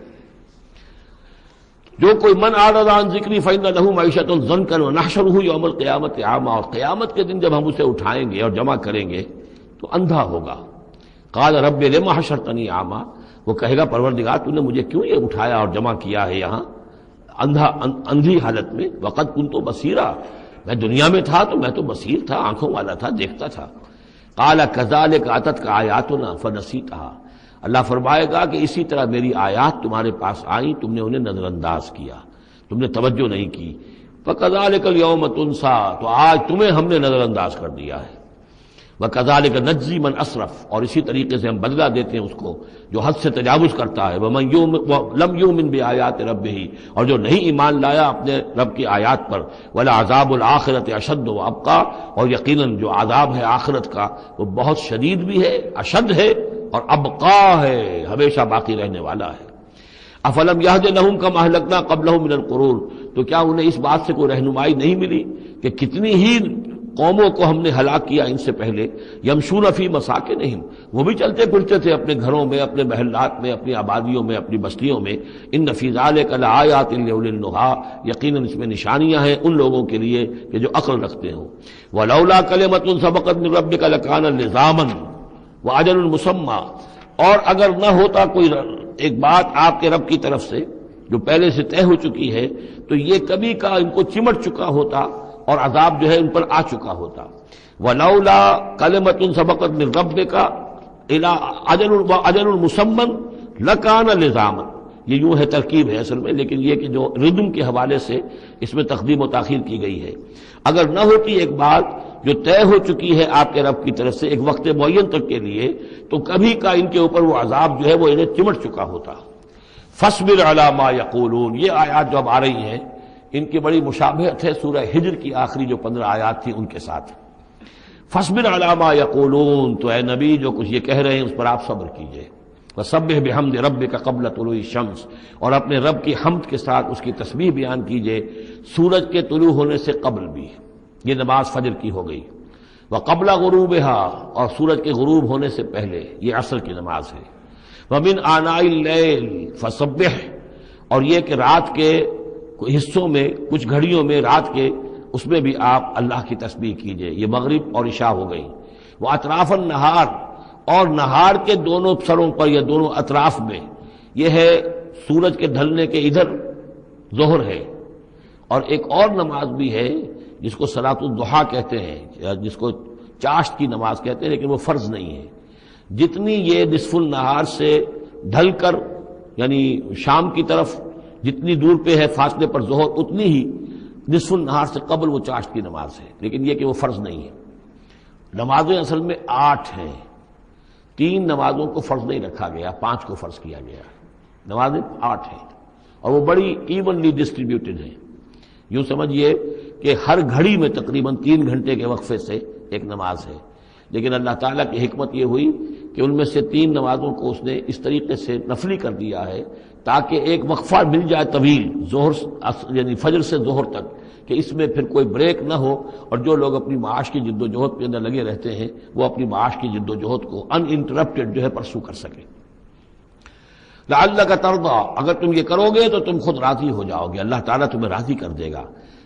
جو کوئی من اعرض عن ذکری فإن له معیشۃ ضنکا ونحشرہ یوم القیامۃ اعمی، اور قیامت کے دن جب ہم اسے اٹھائیں گے اور جمع کریں گے تو اندھا ہوگا۔ قال رب لم حشرتنی اعمی، وہ کہے گا پروردگار تو نے مجھے کیوں یہ اٹھایا اور جمع کیا ہے یہاں اندھی حالت میں، وقد کنت بصیرا، میں دنیا میں تھا تو میں تو بصیر تھا، آنکھوں والا تھا، دیکھتا تھا۔ قال کذالک اتتک آیاتنا فنسیتھا، اللہ فرمائے گا کہ اسی طرح میری آیات تمہارے پاس آئیں، تم نے انہیں نظر انداز کیا، تم نے توجہ نہیں کی۔ فکذالک الیوم تنسیٰ، تو آج تمہیں ہم نے نظر انداز کر دیا ہے۔ وَكَذَلِكَ نَجْزِي مَنْ أَسْرَفَ، اور اسی طریقے سے ہم بدلہ دیتے ہیں اس کو جو حد سے تجاوز کرتا ہے۔ وَمَنْ لَمْ يُؤْمِنْ بِآيَاتِ رَبِّهِ، اور جو نہیں ایمان لایا اپنے رب کی آیات پر۔ وَلَعَذَابُ الْآخِرَةِ أَشَدُّ وَأَبْقَىٰ، اور یقیناً جو عذاب ہے آخرت کا وہ بہت شدید بھی ہے، اشد ہے، اور ابقا ہے، ہمیشہ باقی رہنے والا ہے۔ افلم یہد لہم کما اہلکنا قبلہم من القرون، تو کیا انہیں اس بات سے کوئی رہنمائی نہیں ملی کہ کتنی ہی قوموں کو ہم نے ہلاک کیا ان سے پہلے۔ یمشون فی مساکنہم، وہ بھی چلتے پھرتے تھے اپنے گھروں میں، اپنے محلات میں، اپنی آبادیوں میں، اپنی بستیوں میں۔ ان فی ذلک لآیات لأولی النہی، یقیناً اس میں نشانیاں ہیں ان لوگوں کے لیے کہ جو عقل رکھتے ہوں۔ ولولا کلمۃ سبقت من ربک لکان لزاما وأجل مسمى، اور اگر نہ ہوتا کوئی ایک بات آپ کے رب کی طرف سے جو پہلے سے طے ہو چکی ہے تو یہ کبھی کا ان کو چمٹ چکا ہوتا اور عذاب جو ہے ان پر آ چکا ہوتا۔ ولولا کلمۃ سبقت من ربک الی اجل مسمى لکان لزاما، یہ یوں ہے ترکیب ہے اصل میں، لیکن یہ کہ جو ردم کے حوالے سے اس میں تقدیم و تاخیر کی گئی ہے۔ اگر نہ ہوتی ایک بات جو طے ہو چکی ہے آپ کے رب کی طرف سے ایک وقت معین تک کے لیے، تو کبھی کا ان کے اوپر وہ عذاب جو ہے وہ انہیں چمٹ چکا ہوتا۔ فاصبر علی ما یقولون، یہ آیات جو اب آ رہی ہیں ان کی بڑی مشابہت ہے سورہ ہجر کی آخری جو 15 آیات تھی ان کے ساتھ۔ فاصبر علی ما یقولون، تو اے نبی جو کچھ یہ کہہ رہے ہیں اس پر آپ صبر کیجئے۔ وسبح بحمد ربک قبل طلوع الشمس، اور اپنے رب کی حمد کے ساتھ اس کی تسبیح بیان کیجئے سورج کے طلوع ہونے سے قبل بھی، یہ نماز فجر کی ہو گئی۔ وقبل غروبها، اور سورج کے غروب ہونے سے پہلے، یہ عصر کی نماز ہے۔ ومن آناء اللیل فسبح، اور یہ کہ رات کے حصوں میں کچھ گھڑیوں میں رات کے اس میں بھی آپ اللہ کی تسبیح کیجئے، یہ مغرب اور عشاء ہو گئی۔ واطراف النہار، اور نہار کے دونوں سروں پر یا دونوں اطراف میں، یہ ہے سورج کے ڈھلنے کے ادھر ظہر ہے۔ اور ایک اور نماز بھی ہے جس کو صلاۃ الضحیٰ کہتے ہیں یا جس کو چاشت کی نماز کہتے ہیں، لیکن وہ فرض نہیں ہے۔ جتنی یہ نصف النہار سے ڈھل کر یعنی شام کی طرف جتنی دور پہ ہے فاصلے پر ظہر، اتنی ہی نصف النہار سے قبل وہ چاشت کی نماز ہے، لیکن یہ کہ وہ فرض نہیں ہے۔ نمازیں اصل میں 8 ہیں، 3 نمازوں کو فرض نہیں رکھا گیا، 5 کو فرض کیا گیا۔ نمازیں 8 ہیں اور وہ بڑی ایونلی ڈسٹریبیوٹڈ ہیں۔ یوں سمجھیے کہ ہر گھڑی میں تقریباً 3 گھنٹے کے وقفے سے ایک نماز ہے، لیکن اللہ تعالیٰ کی حکمت یہ ہوئی کہ ان میں سے 3 نمازوں کو اس نے اس طریقے سے نفلی کر دیا ہے تاکہ ایک وقفہ مل جائے طویل، ظہر یعنی فجر سے ظہر تک، کہ اس میں پھر کوئی بریک نہ ہو، اور جو لوگ اپنی معاش کی جد و جہد کے اندر لگے رہتے ہیں وہ اپنی معاش کی جد و جہد کو ان انٹرپٹڈ جو ہے پرسو کر سکیں۔ لعلک ترضی، اگر تم یہ کرو گے تو تم خود راضی ہو جاؤ گے، اللہ تعالیٰ تمہیں راضی کر دے گا۔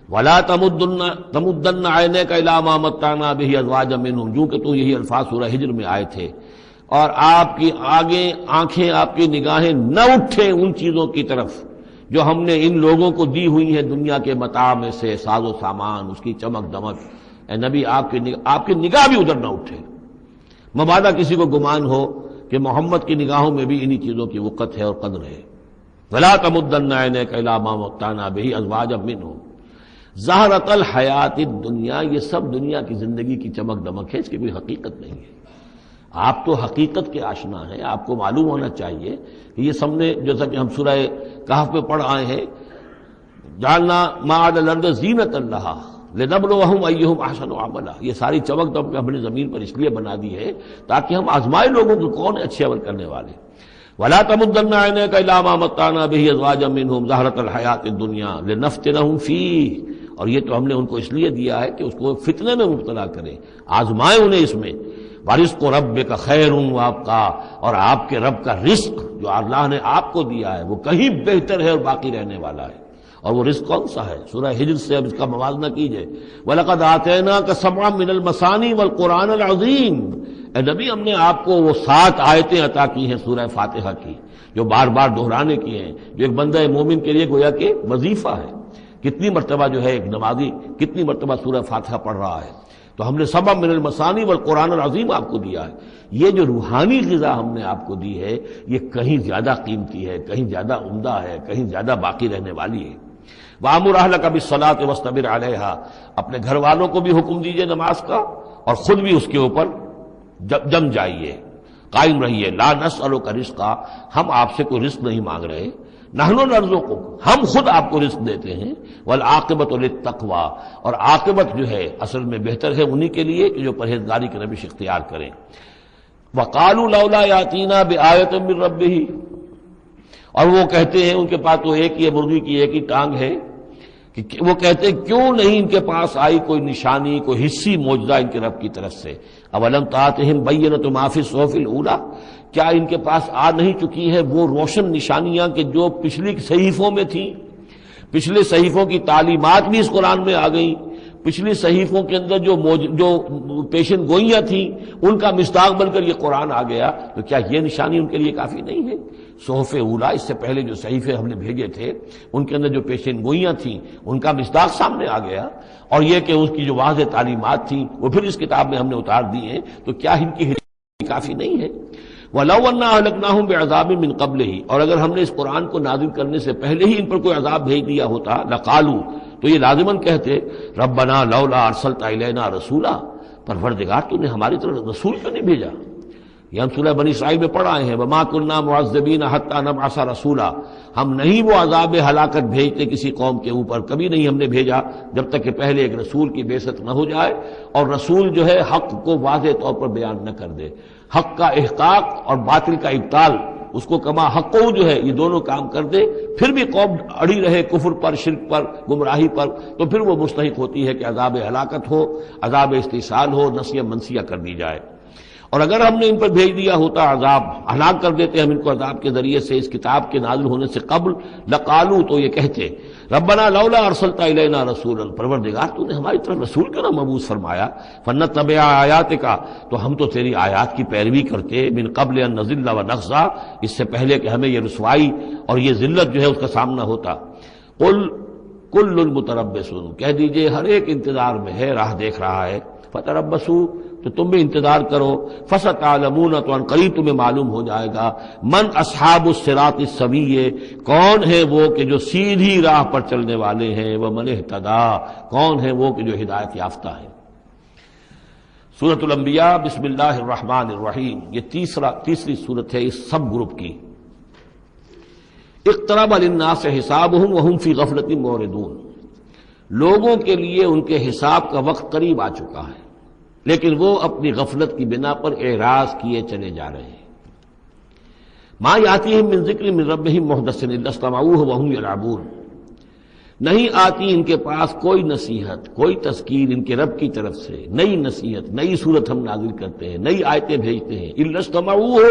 ولا تمدن عینیک الی ما متعنا بہ ازواجا منہم، جو کہ تو یہی الفاظ سورہ ہجر میں آئے تھے، اور آپ کی آگے آنکھیں، آپ کی نگاہیں نہ اٹھیں ان چیزوں کی طرف جو ہم نے ان لوگوں کو دی ہوئی ہیں دنیا کے متاع میں سے، ساز و سامان، اس کی چمک دمک۔ اے نبی آپ کی نگاہ بھی ادھر نہ اٹھے، مبادا کسی کو گمان ہو کہ محمد کی نگاہوں میں بھی انہی چیزوں کی وقت ہے اور قدر ہے۔ ولا تمدن عینیک الی ما متعنا بہ ازواجا منہم زہرۃ الحیات الدنیا، یہ سب دنیا کی زندگی کی چمک دمک ہے، اس کی کوئی حقیقت نہیں ہے۔ آپ تو حقیقت کے آشنا ہیں، آپ کو معلوم ہونا چاہیے کہ یہ سب نے، جیسا کہ ہم سورہ کہف میں پڑھ آئے ہیں، جعلنا ما علی الارض زینۃ لہا لنبلوہم ایہم احسن عملا، یہ ساری چمک دمک ہم نے زمین پر اس لیے بنا دی ہے تاکہ ہم آزمائے لوگوں کو کون ہے اچھے عمل کرنے والے۔ ولا تمدن عینیک الی ما متعنا بہ ازواجا منہم زہرۃ الحیاۃ الدنیا لنفتنہم فیہ، اور یہ تو ہم نے ان کو اس لیے دیا ہے کہ اس کو فتنے میں مبتلا کریں، آزمائیں انہیں اس میں۔ وَرِزْقُ رَبِّكَ خَيْرٌ وَأَبْقَىٰ، اور آپ کے رب کا رزق جو اللہ نے آپ کو دیا ہے وہ کہیں بہتر ہے اور باقی رہنے والا ہے۔ اور وہ رزق کون سا ہے؟ سورہ ہجر سے اب اس کا موازنہ کیجئے۔ وَلَقَدْ آتَيْنَاكَ سَبْعًا مِّنَ الْمَثَانِي وَالْقُرْآنِ الْعَظِيمِ، اے نبی ہم نے آپ کو وہ 7 آیتیں عطا کی ہیں سورہ فاتحہ کی، جو بار بار دہرانے کی ہیں، جو ایک بندہ مومن کے لیے گویا کہ وظیفہ ہے۔ کتنی مرتبہ جو ہے ایک نمازی کتنی مرتبہ سورہ فاتحہ پڑھ رہا ہے؟ تو ہم نے سبع من المثانی والقرآن العظیم آپ کو دیا ہے۔ یہ جو روحانی غذا ہم نے آپ کو دی ہے یہ کہیں زیادہ قیمتی ہے، کہیں زیادہ عمدہ ہے، کہیں زیادہ باقی رہنے والی ہے۔ وَأَمُرْ أَهْلَكَ بِالصَّلَاةِ وَاصْطَبِرْ عَلَيْهَا، اپنے گھر والوں کو بھی حکم دیجئے نماز کا اور خود بھی اس کے اوپر جم جائیے، قائم رہیے۔ لا نسألک رزقا، ہم آپ سے کوئی رزق نہیں مانگ رہے، نحن نرزقک، ہم خود آپ کو رزق دیتے ہیں۔ والعاقبۃ للتقوی، اور عاقبت جو ہے اصل میں بہتر ہے انہی کے لیے کہ جو پرہیزگاری کے روش اختیار کریں۔ وقالوا لولا یاتینا بآیۃ من ربہ، اور وہ کہتے ہیں ان کے پاس تو ایک ہی مرغی کی ایک ہی ٹانگ ہے، کہ وہ کہتے ہیں کیوں نہیں ان کے پاس آئی کوئی نشانی، کوئی حصی معجزہ ان کے رب کی طرف سے۔ اولم تاتہم بینۃ ما فی الصحف الاولی، کیا ان کے پاس آ نہیں چکی ہے وہ روشن نشانیاں کہ جو پچھلی صحیفوں میں تھیں؟ پچھلے صحیفوں کی تعلیمات بھی اس قرآن میں آ گئیں، پچھلی صحیفوں کے اندر جو پیشن گوئیاں تھیں ان کا مصداق بن کر یہ قرآن آ گیا، تو کیا یہ نشانی ان کے لیے کافی نہیں ہے؟ صحف اولیٰ، اس سے پہلے جو صحیفے ہم نے بھیجے تھے ان کے اندر جو پیشن گوئیاں تھیں ان کا مصداق سامنے آ گیا، اور یہ کہ اس کی جو واضح تعلیمات تھیں وہ پھر اس کتاب میں ہم نے اتار دی ہیں، تو کیا ان کی ہدایت کافی نہیں ہے؟ وَلَوْ أَنَّا أَهْلَكْنَاهُمْ بِعَذَابٍ مِّن قَبْلِهِ، اور اگر ہم نے اس قرآن کو نازل کرنے سے پہلے ہی ان پر کوئی عذاب بھیج دیا ہوتا، لَقَالُوا، تو یہ لازماً کہتے رَبَّنَا لَوْلَا أَرْسَلْتَ إِلَيْنَا رَسُولًا، پروردگار تو نے ہماری طرف رسول کیوں نہیں بھیجا؟ یہ ہم سورہ بنی اسرائیل میں پڑھ آئے ہیں، وَمَا كُنَّا مُعَذِّبِينَ حَتَّىٰ نَبْعَثَ رَسُولًا، ہم نہیں وہ عذاب ہلاکت بھیجتے کسی قوم کے اوپر، کبھی نہیں ہم نے بھیجا جب تک کہ پہلے ایک رسول کی بعثت نہ ہو جائے، اور رسول جو ہے حق کو واضح طور پر بیان نہ کر دے، حق کا احقاق اور باطل کا ابطال، اس کو کما حقو جو ہے یہ دونوں کام کر دے، پھر بھی قوم اڑی رہے کفر پر، شرک پر، گمراہی پر، تو پھر وہ مستحق ہوتی ہے کہ عذاب ہلاکت ہو، عذاب استحصال ہو، نسیہ منسیہ کر دی جائے۔ اور اگر ہم نے ان پر بھیج دیا ہوتا عذاب، ہلاک کر دیتے ہم ان کو عذاب کے ذریعے سے اس کتاب کے نازل ہونے سے قبل، لقالو، تو یہ کہتے ربنا لولا ارسلت الینا رسولا، پروردگار تو نے ہماری طرف رسول کیوں نہ مبعوث فرمایا، فنتبع آیاتک، تو ہم تو تیری آیات کی پیروی کرتے، من قبل ان نذل ونخزى، اس سے پہلے کہ ہمیں یہ رسوائی اور یہ ذلت جو ہے اس کا سامنا ہوتا۔ قل کل متربص، کہہ دیجئے ہر ایک انتظار میں ہے، راہ دیکھ رہا ہے، فتربصوا، تو تم بھی انتظار کرو، فستعلمون، تو ان قریب تمہیں معلوم ہو جائے گا، من اصحاب الصراط السوی، کون ہے وہ کہ جو سیدھی راہ پر چلنے والے ہیں، ومن اہتدی، کون ہے وہ کہ جو ہدایت یافتہ ہے۔ سورۃ الانبیاء، بسم اللہ الرحمن الرحیم، یہ تیسری سورت ہے اس سب گروپ کی۔ اقترب للناس حسابهم وهم فی غفلۃ معرضون، لوگوں کے لیے ان کے حساب کا وقت قریب آ چکا ہے لیکن وہ اپنی غفلت کی بنا پر اعراض کیے چلے جا رہے ہیں۔ ما یاتیہم من ذکر من ربہم محدث الا استمعوہ وہم یلعبون، نہیں آتی ان کے پاس کوئی نصیحت، کوئی تذکیر ان کے رب کی طرف سے، نئی نصیحت، نئی صورت ہم نازل کرتے ہیں، نئی آیتیں بھیجتے ہیں، الا استمعوہ،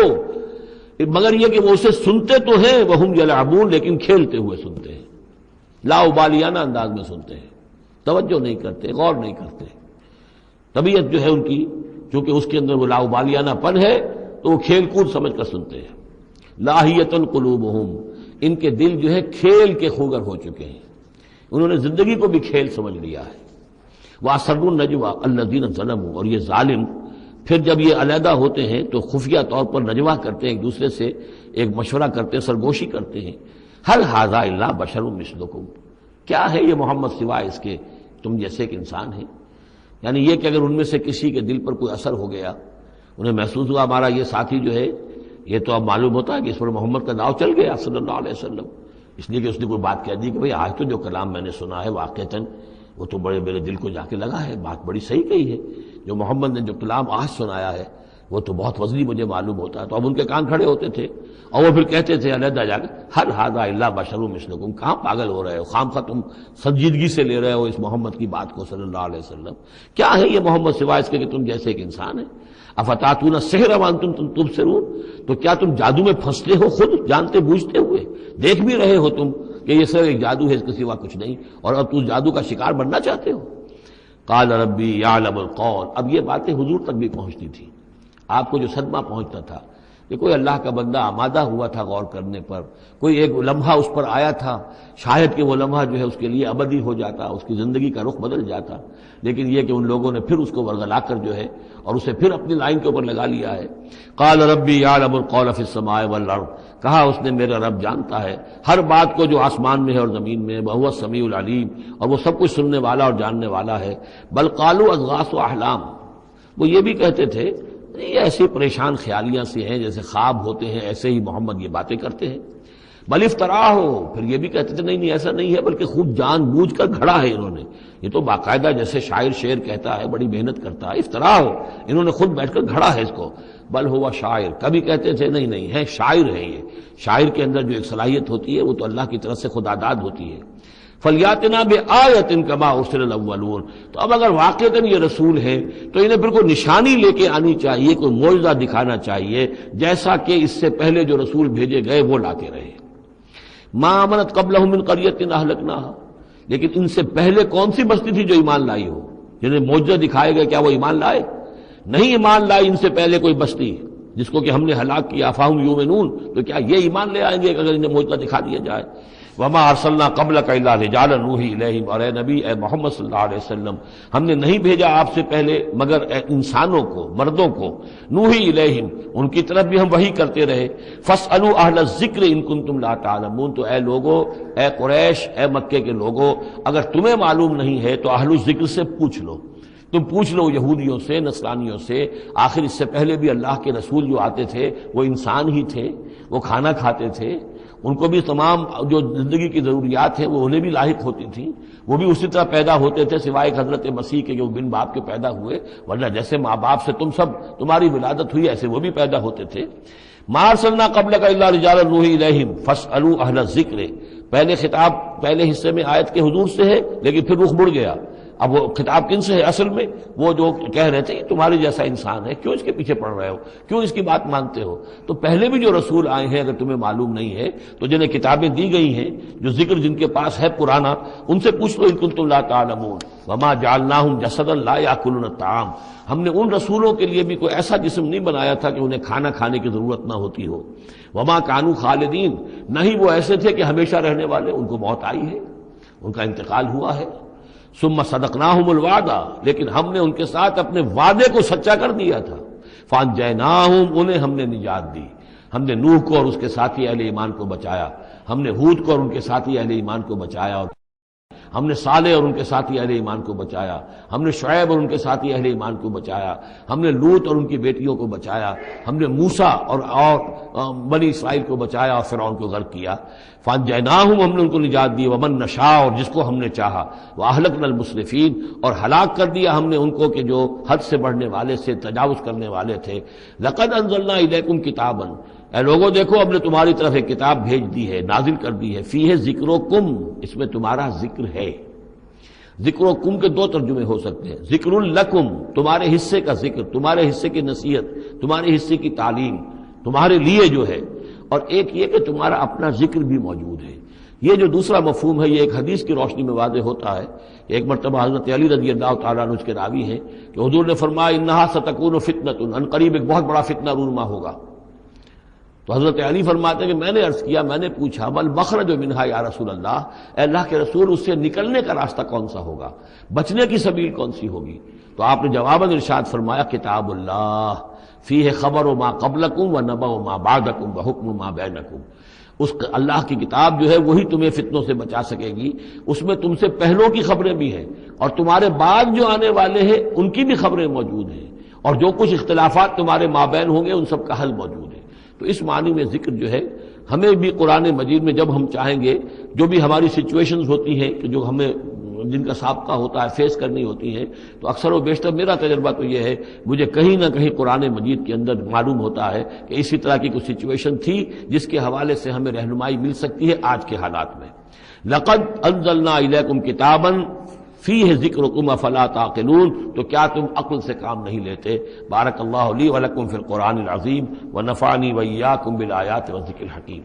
مگر یہ کہ وہ اسے سنتے تو ہیں، وہم یلعبون، لیکن کھیلتے ہوئے سنتے ہیں، لا ابالیانہ انداز میں سنتے ہیں، توجہ نہیں کرتے، غور نہیں کرتے۔ طبیعت جو ہے ان کی، چونکہ اس کے اندر وہ لاؤبالیانہ پن ہے تو وہ کھیل کود سمجھ کر سنتے ہیں۔ لاہیۃ قلوبہم، ان کے دل جو ہے کھیل کے خوگر ہو چکے ہیں، انہوں نے زندگی کو بھی کھیل سمجھ لیا ہے۔ وَأَسَرُّوا النَّجْوَىٰ الَّذِينَ ظَلَمُوا، اور یہ ظالم پھر جب یہ علیحدہ ہوتے ہیں تو خفیہ طور پر نجوہ کرتے ہیں، ایک دوسرے سے ایک مشورہ کرتے ہیں، سرگوشی کرتے ہیں، هَلْ هَٰذَا إِلَّا بَشَرٌ مِثْلُكُمْ، کیا ہے یہ محمد سوائے اس کے تم جیسے ایک انسان ہیں؟ یعنی یہ کہ اگر ان میں سے کسی کے دل پر کوئی اثر ہو گیا، انہیں محسوس ہوا ہمارا یہ ساتھی جو ہے یہ تو اب معلوم ہوتا ہے کہ اس پر محمد کا داؤ چل گیا صلی اللہ علیہ وسلم، اس لیے کہ اس نے کوئی بات کہہ دی کہ بھئی آج تو جو کلام میں نے سنا ہے واقعتاً وہ تو بڑے میرے دل کو جا کے لگا ہے، بات بڑی صحیح کہی ہے، جو محمد نے جو کلام آج سنایا ہے وہ تو بہت وزنی مجھے معلوم ہوتا ہے۔ تو اب ان کے کان کھڑے ہوتے تھے اور وہ پھر کہتے تھے علیحدہ جا کے، ہر ھذا الا بشر مثلکم، کہاں پاگل ہو رہے ہو، خامخواہ تم سنجیدگی سے لے رہے ہو اس محمد کی بات کو صلی اللہ علیہ وسلم، کیا ہے یہ محمد سوائے اس کے کہ تم جیسے ایک انسان ہے؟ افتاتون السحر وانتم تبصرون، تو کیا تم جادو میں پھنستے ہو خود جانتے بوجھتے ہوئے، دیکھ بھی رہے ہو تم کہ یہ صرف ایک جادو ہے، اس کے سوا کچھ نہیں، اور اب تم جادو کا شکار بننا چاہتے ہو؟ قال ربی یعلم القول، اب یہ باتیں حضور تک بھی پہنچتی تھی، آپ کو جو صدمہ پہنچتا تھا کہ کوئی اللہ کا بندہ آمادہ ہوا تھا غور کرنے پر، کوئی ایک لمحہ اس پر آیا تھا، شاید کہ وہ لمحہ جو ہے اس کے لیے ابدی ہو جاتا، اس کی زندگی کا رخ بدل جاتا، لیکن یہ کہ ان لوگوں نے پھر اس کو ورگلا کر جو ہے اور اسے پھر اپنی لائن کے اوپر لگا لیا ہے۔ قال ربی یعلم القول فی السماء والارض، کہا اس نے میرا رب جانتا ہے ہر بات کو جو آسمان میں ہے اور زمین میں ہے، وہو السمیع العلیم، اور وہ سب کچھ سننے والا اور جاننے والا ہے۔ بل قالوا اضغاث احلام، وہ یہ بھی کہتے تھے یہ ایسی پریشان خیالیاں سی ہیں جیسے خواب ہوتے ہیں، ایسے ہی محمد یہ باتیں کرتے ہیں۔ بل افطرا ہو، پھر یہ بھی کہتے تھے نہیں ایسا نہیں ہے، بلکہ خوب جان بوجھ کر گھڑا ہے انہوں نے، یہ تو باقاعدہ جیسے شاعر شعر کہتا ہے بڑی محنت کرتا ہے، افطرا ہو، انہوں نے خود بیٹھ کر گھڑا ہے اس کو۔ بل ہوا شاعر، کبھی کہتے تھے نہیں ہے شاعر ہے، یہ شاعر کے اندر جو ایک صلاحیت ہوتی ہے وہ تو اللہ کی طرف سے خدا داد ہوتی ہے۔ فلیاتنا بآیۃ کما ارسل الاولون، تو اب اگر واقعتاً یہ رسول ہے تو انہیں پھر کوئی نشانی لے کے آنی چاہیے، کوئی معجزہ دکھانا چاہیے، جیسا کہ اس سے پہلے جو رسول بھیجے گئے وہ لاتے رہے۔ ما آمنت قبلہم من قریۃ اہلکناھا، لیکن ان سے پہلے کون سی بستی تھی جو ایمان لائی ہو، جنہیں معجزہ دکھائے گئے، کیا وہ ایمان لائے؟ نہیں ایمان لائی ان سے پہلے کوئی بستی جس کو کہ ہم نے ہلاک کیا، فہم یؤمنون، تو کیا یہ ایمان لے آئیں گے اگر انہیں معجزہ دکھا دیا جائے؟ وما ارسلنا قبلک الا رجالا نوحی الیہم، اور اے نبی اے محمد صلی اللہ علیہ وسلم، ہم نے نہیں بھیجا آپ سے پہلے مگر انسانوں کو، مردوں کو، نوحی الیہم، ان کی طرف بھی ہم وحی کرتے رہے۔ فاسألوا اہل الذکر ان کنتم لا تعلمون، تو اے لوگو، اے قریش، اے مکے کے لوگو، اگر تمہیں معلوم نہیں ہے تو اہل الذکر سے پوچھ لو، تم پوچھ لو یہودیوں سے، نصرانیوں سے، آخر اس سے پہلے بھی اللہ کے رسول جو آتے تھے وہ انسان ہی تھے، وہ کھانا کھاتے تھے، ان کو بھی تمام جو زندگی کی ضروریات ہیں وہ انہیں بھی لاحق ہوتی تھیں، وہ بھی اسی طرح پیدا ہوتے تھے سوائے حضرت مسیح کے جو بن باپ کے پیدا ہوئے، ورنہ جیسے ماں باپ سے تم سب تمہاری ولادت ہوئی ایسے وہ بھی پیدا ہوتے تھے۔ ما ارسلنا قبلک الا رجالا نوحی الیہم فاسألوا اہل الذکر، پہلے خطاب پہلے حصے میں آیت کے حضور سے ہے لیکن پھر رخ مڑ گیا، اب وہ خطاب کن سے ہے؟ اصل میں وہ جو کہہ رہے تھے یہ تمہارے جیسا انسان ہے، کیوں اس کے پیچھے پڑ رہے ہو، کیوں اس کی بات مانتے ہو؟ تو پہلے بھی جو رسول آئے ہیں اگر تمہیں معلوم نہیں ہے تو جنہیں کتابیں دی گئی ہیں، جو ذکر جن کے پاس ہے پرانا، ان سے پوچھ لو ان کنتم لا تعلمون۔ وما جعلناہم جسدا لا یاکلون الطعام، ہم نے ان رسولوں کے لیے بھی کوئی ایسا جسم نہیں بنایا تھا کہ انہیں کھانا کھانے کی ضرورت نہ ہوتی ہو۔ وما کانوا خالدین، نہیں وہ ایسے تھے کہ ہمیشہ رہنے والے، ان کو موت آئی ہے، ان کا انتقال ہوا ہے۔ ثم صدقناہم الوعدہ، لیکن ہم نے ان کے ساتھ اپنے وعدے کو سچا کر دیا تھا۔ فانجیناہم، انہیں ہم نے نجات دی، ہم نے نوح کو اور اس کے ساتھی اہل ایمان کو بچایا، ہم نے ہود کو اور ان کے ساتھی اہل ایمان کو بچایا، اور ہم نے صالح اور ان کے ساتھی اہل ایمان کو بچایا، ہم نے شعیب اور ان کے ساتھی اہل ایمان کو بچایا، ہم نے لوط اور ان کی بیٹیوں کو بچایا، ہم نے موسیٰ اور بنی اسرائیل کو بچایا اور فرعون کو غرق کیا۔ فانجیناہم، ہم نے ان کو نجات دی، ومن نشاء، اور جس کو ہم نے چاہا، واہلکنا المسرفین، اور ہلاک کر دیا ہم نے ان کو کہ جو حد سے بڑھنے والے سے تجاوز کرنے والے تھے۔ لقد انزلنا الیکم کتابا، اے لوگوں دیکھو اب نے تمہاری طرف ایک کتاب بھیج دی ہے، نازل کر دی ہے، فیہ ذکرکم، اس میں تمہارا ذکر ہے۔ ذکرکم کے دو ترجمے ہو سکتے ہیں، ذکر لکم، تمہارے حصے کا ذکر، تمہارے حصے کی نصیحت، تمہارے حصے کی تعلیم، تمہارے لیے جو ہے، اور ایک یہ کہ تمہارا اپنا ذکر بھی موجود ہے۔ یہ جو دوسرا مفہوم ہے یہ ایک حدیث کی روشنی میں واضح ہوتا ہے۔ ایک مرتبہ حضرت علی رضی اللہ تعالیٰ عنہ اس کے راوی ہیں کہ حضور نے فرمایا انہا ستکون فتنۃ، ان قریب ایک بہت بڑا فتنہ رونما ہوگا۔ تو حضرت علی فرماتے ہیں کہ میں نے عرض کیا، میں نے پوچھا بل مخرج منہا یا رسول اللہ، اے اللہ کے رسول اس سے نکلنے کا راستہ کون سا ہوگا، بچنے کی سبیل کون سی ہوگی؟ تو آپ نے جواباً ارشاد فرمایا کتاب اللہ فیہ خبر ما قبلکم و نبأ ما بعدکم و حکم ما بینکم، اس اللہ کی کتاب جو ہے وہی تمہیں فتنوں سے بچا سکے گی، اس میں تم سے پہلوں کی خبریں بھی ہیں اور تمہارے بعد جو آنے والے ہیں ان کی بھی خبریں موجود ہیں، اور جو کچھ اختلافات تمہارے مابین ہوں گے ان سب کا حل موجود ہے۔ تو اس معنی میں ذکر جو ہے ہمیں بھی قرآن مجید میں جب ہم چاہیں گے، جو بھی ہماری سچویشنز ہوتی ہیں کہ جو ہمیں جن کا سابقہ ہوتا ہے فیس کرنی ہوتی ہیں، تو اکثر و بیشتر میرا تجربہ تو یہ ہے، مجھے کہیں نہ کہیں قرآن مجید کے اندر معلوم ہوتا ہے کہ اسی طرح کی کوئی سچویشن تھی جس کے حوالے سے ہمیں رہنمائی مل سکتی ہے آج کے حالات میں۔ لقد انزلنا الیکم کتابا فیہ ذکرکم افلا تعقلون، تو کیا تم عقل سے کام نہیں لیتے؟ بارک اللہ لی ولکم فی القرآن العظیم ونفعنی وإیاکم بالآیات والذکر الحکیم۔